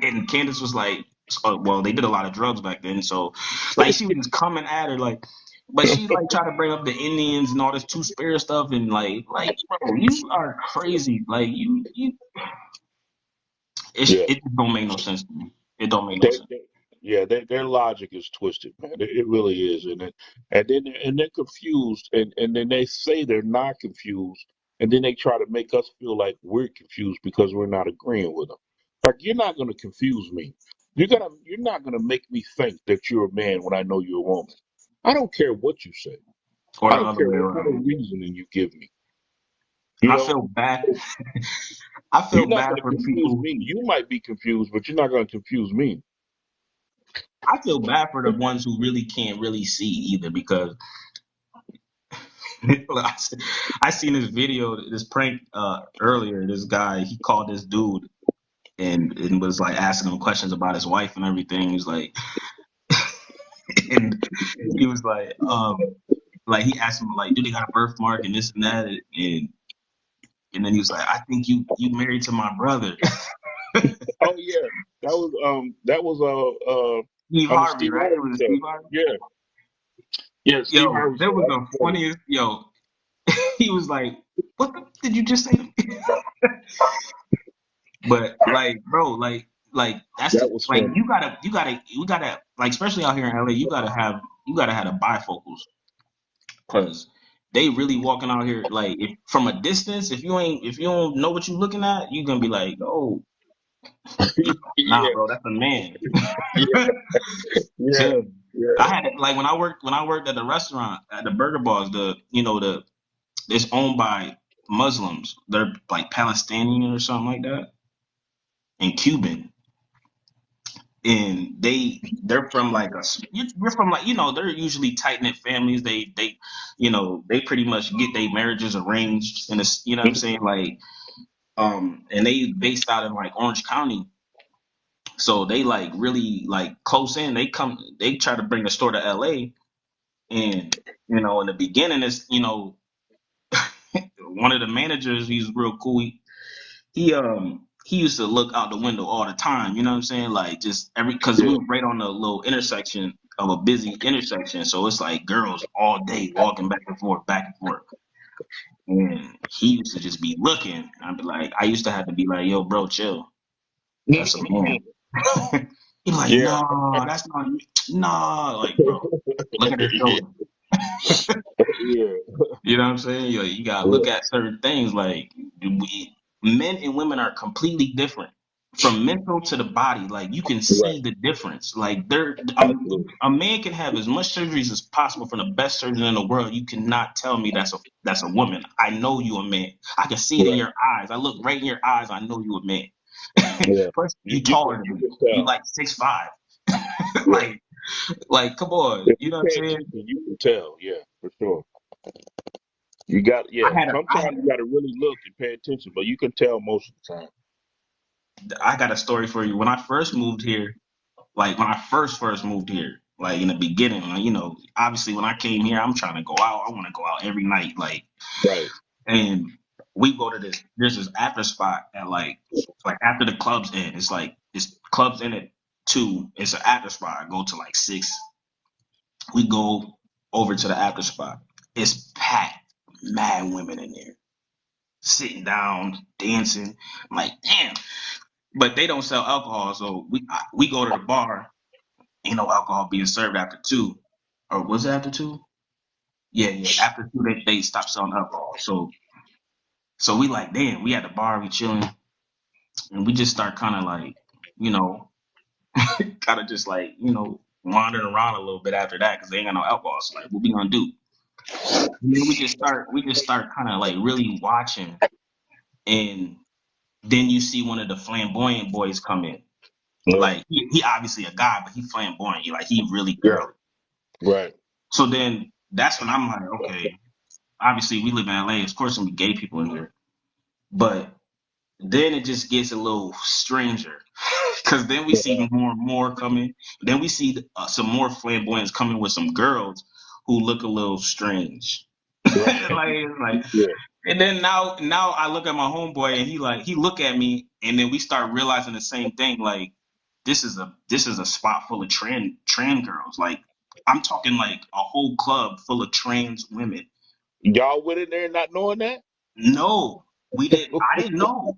and Candace was like oh, well they did a lot of drugs back then so like she was just coming at her like but she like tried to bring up the Indians and all this two spirit stuff and like bro you are crazy like you Yeah. it don't make no sense to me it don't make no They, sense. they, yeah, their logic is twisted, man. It really is, and they're confused, and then they say they're not confused, and then they try to make us feel like we're confused because we're not agreeing with them. Like you're not going to confuse me. You're not gonna make me think that you're a man when I know you're a woman. I don't care what you say. Or I the don't other care way what kind around. of reasoning you give me. You I know, feel bad. I feel you're not bad going to for the confuse people. me. You might be confused, but you're not going to confuse me. I feel bad for the ones who really can't really see either because I seen this video, this prank earlier. This guy he called this dude and was like asking him questions about his wife and everything. He was and he was like he asked him like, do they got a birthmark and this and that and then he was like, I think you married to my brother, Oh yeah, that was Steve on the Harvey, Steve right? It Harvey was show. Steve Harvey. Yeah, yeah, Steve Yo, Harvey that show. was That was the funny. funniest. Yo, he was like, "What did you just say?" But like, bro, like that's That the was like funny. you gotta like especially out here in LA, you gotta have the bifocals because they really walking out here like if from a distance, if you don't know what you're looking at, you're gonna be like, oh nah, Yeah, bro, that's a man. yeah, yeah, So yeah. I had like when I worked at the restaurant at the Burger Bars, the it's owned by Muslims. They're like Palestinian or something like that, and Cuban. and they're from like you're from like they're usually tight knit families. They they pretty much get their marriages arranged in this, what I'm saying, like and they based out in like Orange County, so they like really like close in. They try to bring the store to L.A. and in the beginning it's one of the managers, he's real cool. He used to look out the window all the time, you know what I'm saying? Like just because we Yeah. were right on the little intersection of a busy intersection, so it's like girls all day walking back and forth, back and forth. And he used to just be looking. I used to have to be like, yo, bro, chill. That's a man. He's like, Yeah. no, that's not, no, like, bro, look at his shoulder. Yeah. You know what I'm saying? You gotta look Yeah. at certain things. Like men and women are completely different, from mental to the body. Like you can Right. see the difference. Like Absolutely. a man can have as much surgeries as possible from the best surgeon in the world. You cannot tell me that's a woman. I know you a man. I can see it in Right. your eyes. I look right in your eyes. I know you a man. Yeah. Plus, You you you can taller than you me. can You tell. like 6'5". Yeah. like, come on. If You you know what I'm pay saying? attention, you can tell. Yeah, for sure. You got I yeah. had a, I Sometimes you got to really look and pay attention, but you can tell most of the time. I got a story for you. When I first moved here, like when I first moved here, like in the beginning, like, obviously when I came here, I'm trying to go out. I want to go out every night, like, Right. and we go to this. There's this after spot at like after the clubs end. It's like it's clubs in at 2. It's an after spot. I go to like 6. We go over to the after spot. It's packed, mad women in there, sitting down, dancing. I'm like, damn. But they don't sell alcohol, so we go to the bar. Ain't no alcohol being served after 2, or was it after 2? Yeah, yeah. After 2, they stopped selling alcohol. So we like, damn. We at the bar, we chilling, and we just start kind of like, you know, kind of just like, wandering around a little bit after that because they ain't got no alcohol. So like, what we gonna do? And then we just start kind of like really watching, and then you see one of the flamboyant boys come in. Yeah. Like he obviously a guy, but he flamboyant. Like he really Yeah. girly. Right. So then that's when I'm like, okay, obviously we live in LA. Of course, some gay people in here, but then it just gets a little stranger because then we see more and more coming. Then we see some more flamboyants coming with some girls who look a little strange. Right. like, Yeah. and then now I look at my homeboy and he look at me and then we start realizing the same thing. Like this is a spot full of trans girls. Like I'm talking like a whole club full of trans women. Y'all went in there not knowing that? No, we didn't. I didn't know.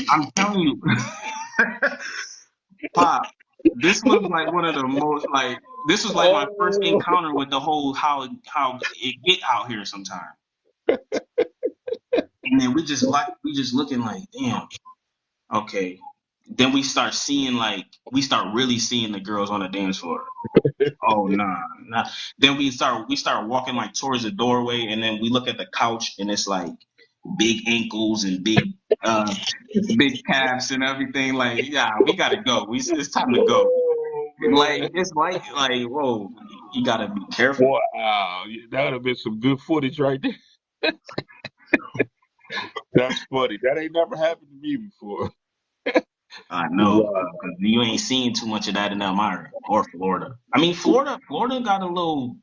I'm telling you, Pop. This was like one of the most like. This was like my first Oh. encounter with the whole how it get out here sometimes. And then we just looking like, damn, okay. Then we start really seeing the girls on the dance floor. Oh nah. Then we start walking like towards the doorway, and then we look at the couch, and it's like big ankles and uh big calves and everything. Like, yeah, we gotta go. It's time to go. Oh Like man. it's like whoa, you gotta be careful. Wow. That would have been some good footage right there. That's funny. That ain't never happened to me before. I know, Wow. 'cause you ain't seen too much of that in Elmira or Florida. I mean, Florida got a little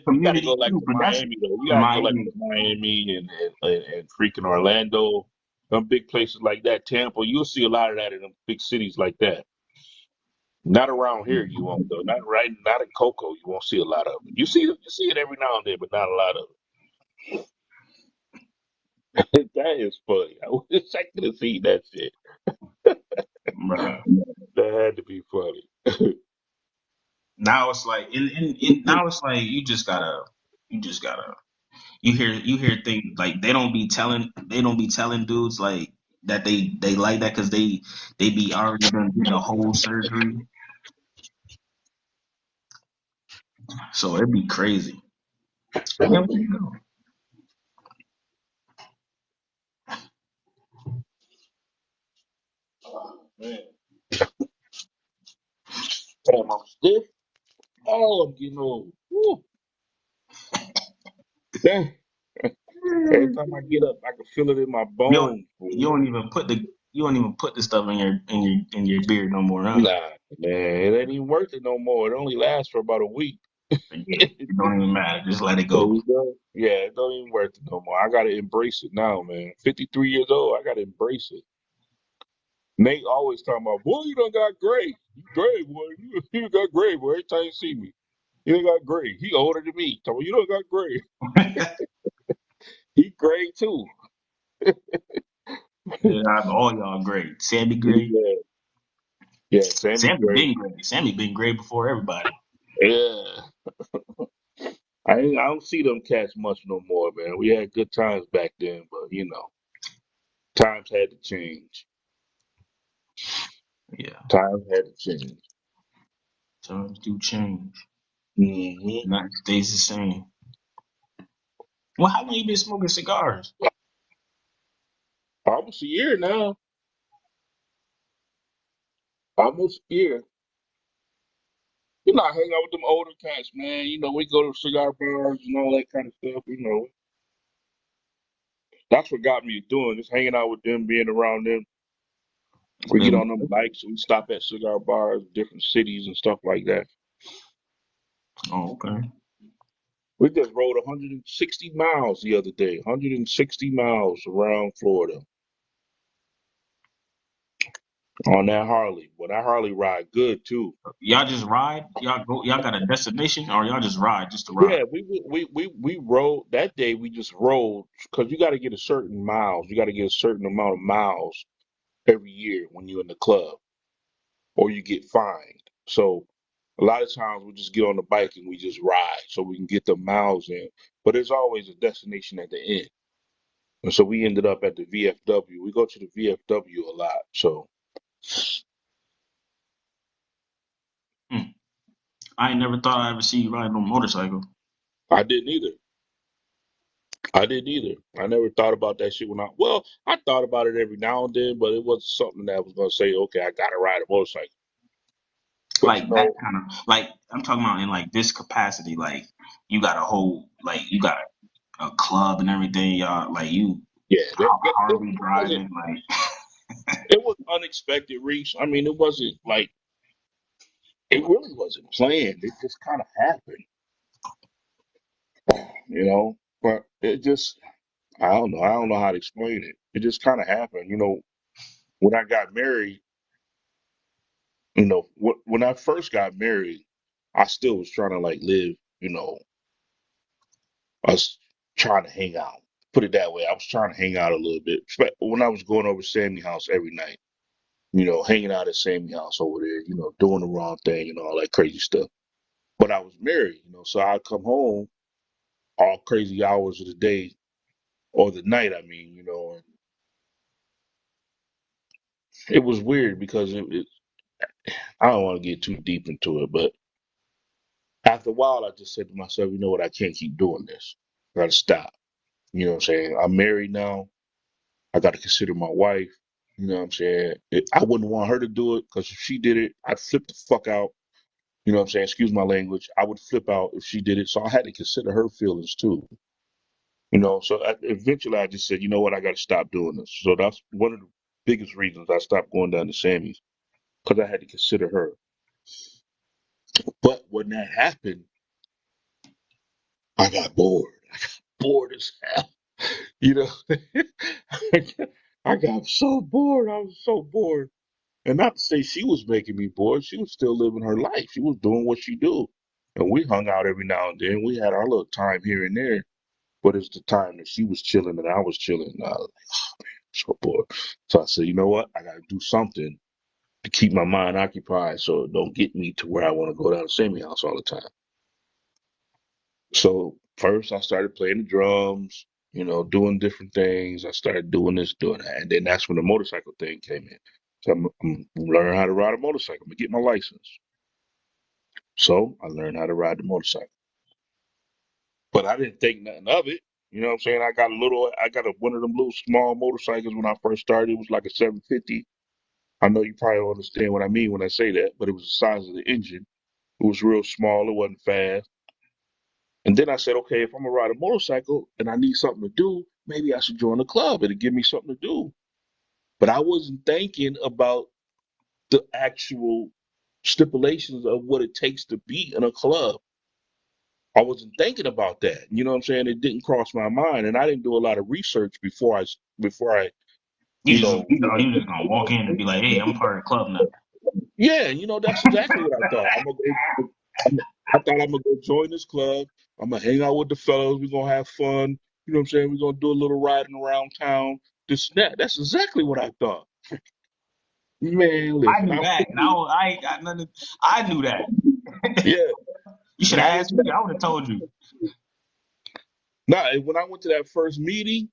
You got to go community like too, to but that's Miami though. You got to go like Miami. to Miami and freaking Orlando, some big places like that. Tampa. You'll see a lot of that in them big cities like that. Not around here, you won't though. Not right. Not in Cocoa, you won't see a lot of it. You see it every now and then, but not a lot of it. That is funny. I wish I could have seen that shit. Bruh. That had to be funny. Now it's like, now it's like you just gotta you hear things like they don't be telling dudes like that they like that because they be already done did the whole surgery, so it'd be crazy. Yeah, where you go? Man. stiff. Oh, I'm getting old. Woo. Dang. Every time I get up, I can feel it in my You don't bones. you don't even put the stuff in your beard no more, huh? Nah, man, it ain't even worth it no more. It only lasts for about a week. Yeah, it don't even matter. Just let it There go. you go. Yeah, it don't even worth it no more. I gotta embrace it now, man. 53 years old, I gotta embrace it. Nate always talking about, boy, you done got gray. You gray, boy. You got gray, boy. Every time you see me, you done got gray. He older than me. Talking about, you done got gray. He gray too. Yeah, all y'all great. Sammy great. Yeah, yeah. Sammy Sammy gray. been great. Sammy been great before everybody. Yeah. I don't see them cats much no more, man. We had good times back then, but times had to change. Yeah, Times had to change. times do change. Hmm. Nothing stays the same. Well, how long you been smoking cigars? Almost a year now. Almost a year. I hang out with them older cats, man. We go to cigar bars and all that kind of stuff. That's what got me doing, just hanging out with them, being around them. We get Been on them bikes, we stop at cigar bars, different cities and stuff like that. oh, okay. We just rode 160 miles the other day, 160 miles around Florida on that Harley. Well, that Harley ride good too. Y'all just ride? Y'all go? Y'all got a destination, or y'all just ride just to ride? Yeah, we rode that day. We just rode because you got to get a certain miles. You got to get a certain amount of miles every year when you're in the club, or you get fined. So a lot of times we just get on the bike and we just ride so we can get the miles in. But there's always a destination at the end. And so we ended up at the VFW. We go to the VFW a lot. So Hmm. I ain't never thought I ever see you riding on a motorcycle. I didn't either. I didn't either. I never thought about that shit I thought about it every now and then, but it wasn't something that I was going to say, okay, I got to ride a motorcycle. But Like that kind of like I'm talking about in like this capacity. Like you got a whole you got a club and everything. Y'all like you yeah, Harley driving like it was unexpected, Reese. I mean, it wasn't like, it really wasn't planned. It just kind of happened, but it just, I don't know. I don't know how to explain it. It just kind of happened. When I got married, when I first got married, I still was trying to like live, I was trying to hang out. Put it that way. I was trying to hang out a little bit. When I was going over to Sammy's house every night, hanging out at Sammy's house over there, doing the wrong thing and all that crazy stuff. But I was married, so I'd come home all crazy hours of the day or the night, I mean, and it was weird because I don't want to get too deep into it, but after a while, I just said to myself, you know what, I can't keep doing this. I got to stop. You know what I'm saying? I'm married now. I got to consider my wife. You know what I'm saying? I wouldn't want her to do it because if she did it, I'd flip the fuck out. You know what I'm saying? Excuse my language. I would flip out if she did it. So I had to consider her feelings too. So eventually I just said, you know what? I got to stop doing this. So that's one of the biggest reasons I stopped going down to Sammy's because I had to consider her. But when that happened, I got bored. Bored as hell. You know, I got so bored. I was so bored. And not to say she was making me bored. She was still living her life. She was doing what she do. And we hung out every now and then. We had our little time here and there. But it's the time that she was chilling and I was chilling. I was like, so bored. So I said, you know what? I got to do something to keep my mind occupied so it don't get me to where I want to go down to Sammy house all the time. So first I started playing the drums, doing different things. I started doing this, doing that. And then that's when the motorcycle thing came in. So I'm learning how to ride a motorcycle. I'm gonna get my license. So I learned how to ride the motorcycle. But I didn't think nothing of it. You know what I'm saying? I got one of them little small motorcycles when I first started. It was like a 750. I know you probably don't understand what I mean when I say that, but it was the size of the engine. It was real small. It wasn't fast. And then I said, okay, if I'm gonna ride a motorcycle and I need something to do, maybe I should join a club. It'll give me something to do. But I wasn't thinking about the actual stipulations of what it takes to be in a club. I wasn't thinking about that. You know what I'm saying? It didn't cross my mind, and I didn't do a lot of research before I You you just know. you just gonna walk in and be like, hey, I'm part of the club now. Yeah, that's exactly what I thought. I'm, I thought I'm gonna go join this club. I'm gonna hang out with the fellows. We're gonna have fun. You know what I'm saying? We're gonna do a little riding around town. This and that. That's exactly what I thought. Man, I listen, knew that, and I ain't got nothing. I knew that. yeah. You should When I have went asked to me. that, I would have told you. nah, when I went to that first meeting,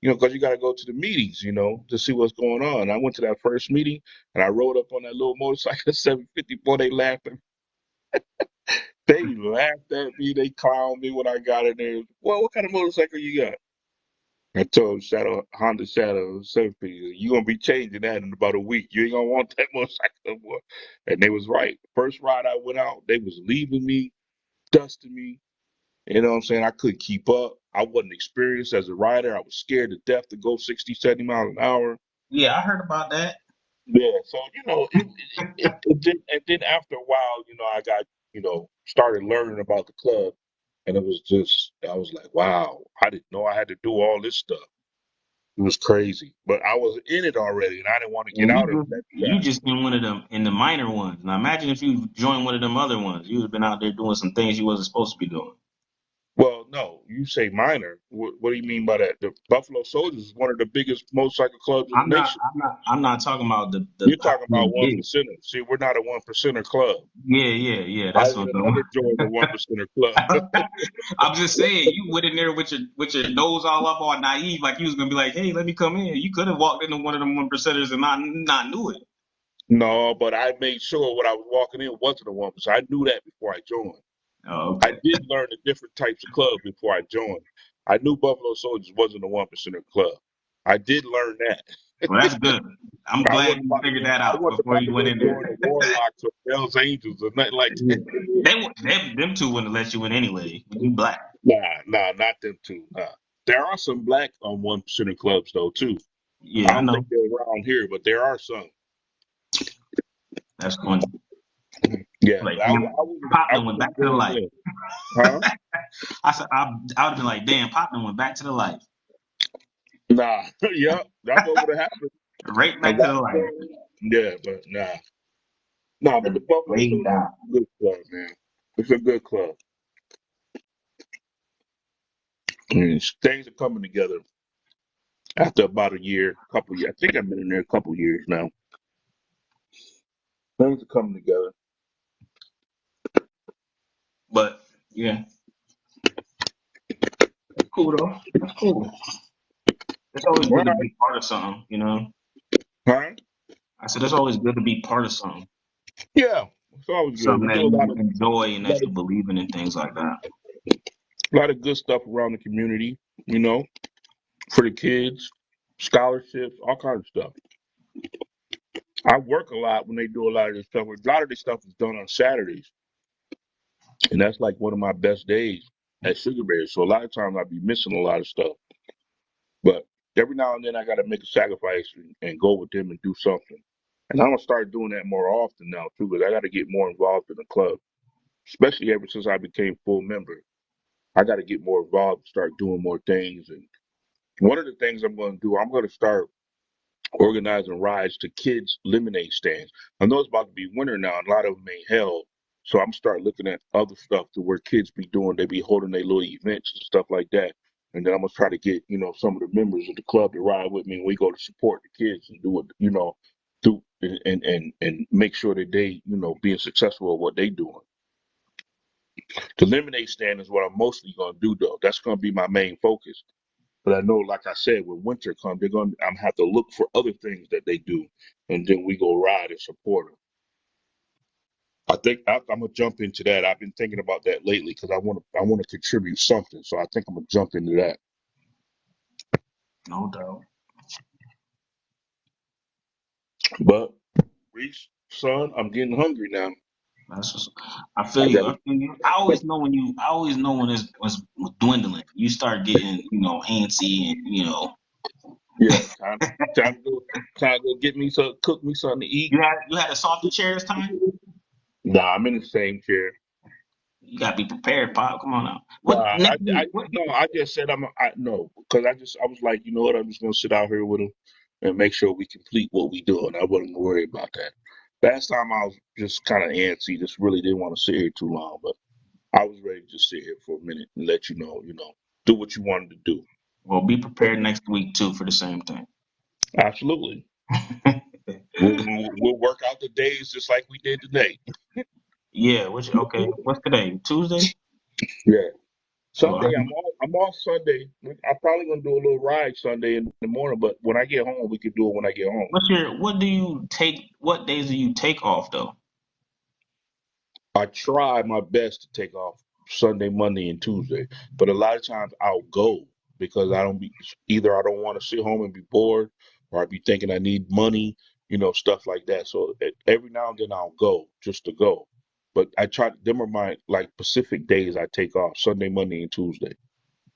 because you got to go to the meetings, to see what's going on. I went to that first meeting and I rode up on that little motorcycle 750. Boy, they laughed. They laughed at me. They clowned me when I got in there. Well, what kind of motorcycle you got? I told Honda Shadow 750. You gonna be changing that in about a week. You ain't gonna want that motorcycle no more. And they was right. First ride I went out, they was leaving me, dusting me. You know what I'm saying? I couldn't keep up. I wasn't experienced as a rider. I was scared to death to go 60, 70 miles an hour. Yeah, I heard about that. Yeah, so and then after a while, I got started learning about the club, and it was just I was like, wow, I didn't know I had to do all this stuff. It was crazy, but I was in it already, and I didn't want to get And out of it that you fast. just in one of them in the minor ones. Now imagine if you joined one of them other ones. You would have been out there doing some things you wasn't supposed to be doing. Well, no, you say minor. What do you mean by that? The Buffalo Soldiers is one of the biggest motorcycle clubs in the nation. I'm not talking about the You're talking about actual one big. percenters. See, we're not a one percenter club. Yeah. I That's would what have never joined the one percenter club. I'm just saying. You went in there with your nose all up, all naive, like you was gonna be like, hey, let me come in. You could have walked into one of them 1%ers and not knew it. No, but I made sure what I was walking in wasn't a one percent. I knew that before I joined. Oh, I okay. did learn the different types of clubs before I joined. I knew Buffalo Soldiers wasn't a one percenter club. I did learn that. Well, that's good. I'm I glad wasn't you about to figured go. that I out wasn't before about you to went go in there. join the Warlocks or Hell's Angels or nothing like that. Them two wouldn't let you in anyway. You black. Nah, not them two. Nah. There are some black on one percenter clubs though too. I Yeah, I don't think know. they're around here, but there are some. That's funny. Yeah, Like, but I, damn, I wouldn't. Pop I done went wouldn't back to the join light. them. Huh? I said, I would have been like, damn, Pop done went back to the light. Nah. Yep. That's what would have happened. Right I back to got the light. yeah, but nah. Nah, but the Buffalo Way Soldiers down. is a good club, man. It's a good club. I mean, things are coming together after about a year, couple years. I think I've been in there a couple years now. Things are coming together. But yeah, that's cool though. That's cool. It's always All good to right. be part of something, you know. Huh? I said it's always good to be part of something, Yeah. It's always good. something We that do a lot you of enjoy and that lot you of, believe in and things like that. lot of good stuff around the community, you know, for the kids, scholarships, all kinds of stuff. I work a lot when they do a lot of this stuff. A lot of this stuff is done on Saturdays, and that's like one of my best days at Sugar Bear. So a lot of times I'd be missing a lot of stuff. But every now and then I got to make a sacrifice and go with them and do something. And I'm gonna start doing that more often now too, because I got to get more involved in the club, especially ever since I became full member. I got to get more involved, and start doing more things. And one of the things I'm going to do, I'm going to start organizing rides to kids' lemonade stands. I know it's about to be winter now, and a lot of them ain't held. So I'm start looking at other stuff to where kids be doing. They be holding their little events and stuff like that. And then I'm gonna try to get some of the members of the club to ride with me, and we go to support the kids and do it. Do and make sure that they being successful at what they doing. The lemonade stand is what I'm mostly gonna do though. That's gonna be my main focus. But I know, like I said, when winter comes, I'm have to look for other things that they do, and then we go ride and support them. I think I'm gonna jump into that. I've been thinking about that lately because I want to contribute something. So I think I'm gonna jump into that. No doubt. But Reese, son, I'm getting hungry now. That's just, I feel I you. got I feel you. I always know when you. I always know when it's was dwindling. You start getting, antsy, and yeah, time to go time to go get me some cook me something to eat. you had a softer chair this time. Nah, I'm in the same chair. You gotta be prepared, Pop. Come on now. Nah, What next week? What? no, I just said no, because I was like, you know what, I'm just gonna sit out here with him and make sure we complete what we do, and I wasn't worried about that. Last time I was just kind of antsy, just really didn't want to sit here too long, but I was ready to just sit here for a minute and let you know, do what you wanted to do. Well, be prepared next week too for the same thing. Absolutely, we'll work out the days just like we did today. Yeah. Which okay? What's today? Tuesday. Yeah. So Sunday, I'm off Sunday. I'm probably gonna do a little ride Sunday in the morning, but when I get home, we can do it when I get home. what do you take? What days do you take off though? I try my best to take off Sunday, Monday, and Tuesday, but a lot of times I'll go because I don't be either I don't want to sit home and be bored, or I be thinking I need money, stuff like that. So every now and then I'll go just to go. But I try them are my like Pacific days I take off Sunday, Monday, and Tuesday.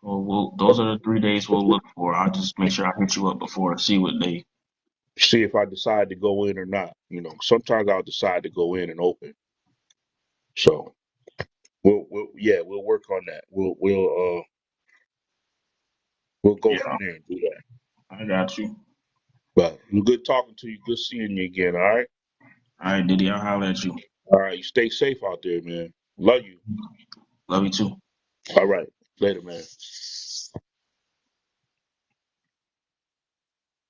Well, those are the 3 days we'll look for. I'll just make sure I hit you up before, see what day. See if I decide to go in or not. Sometimes I'll decide to go in and open. So we'll work on that. We'll go Yeah, from there and do that. I got you. But good talking to you. Good seeing you again. All right. All right, Diddy, I'll holler at you. All right. You stay safe out there, man. Love you. Love you too. All right. Later, man.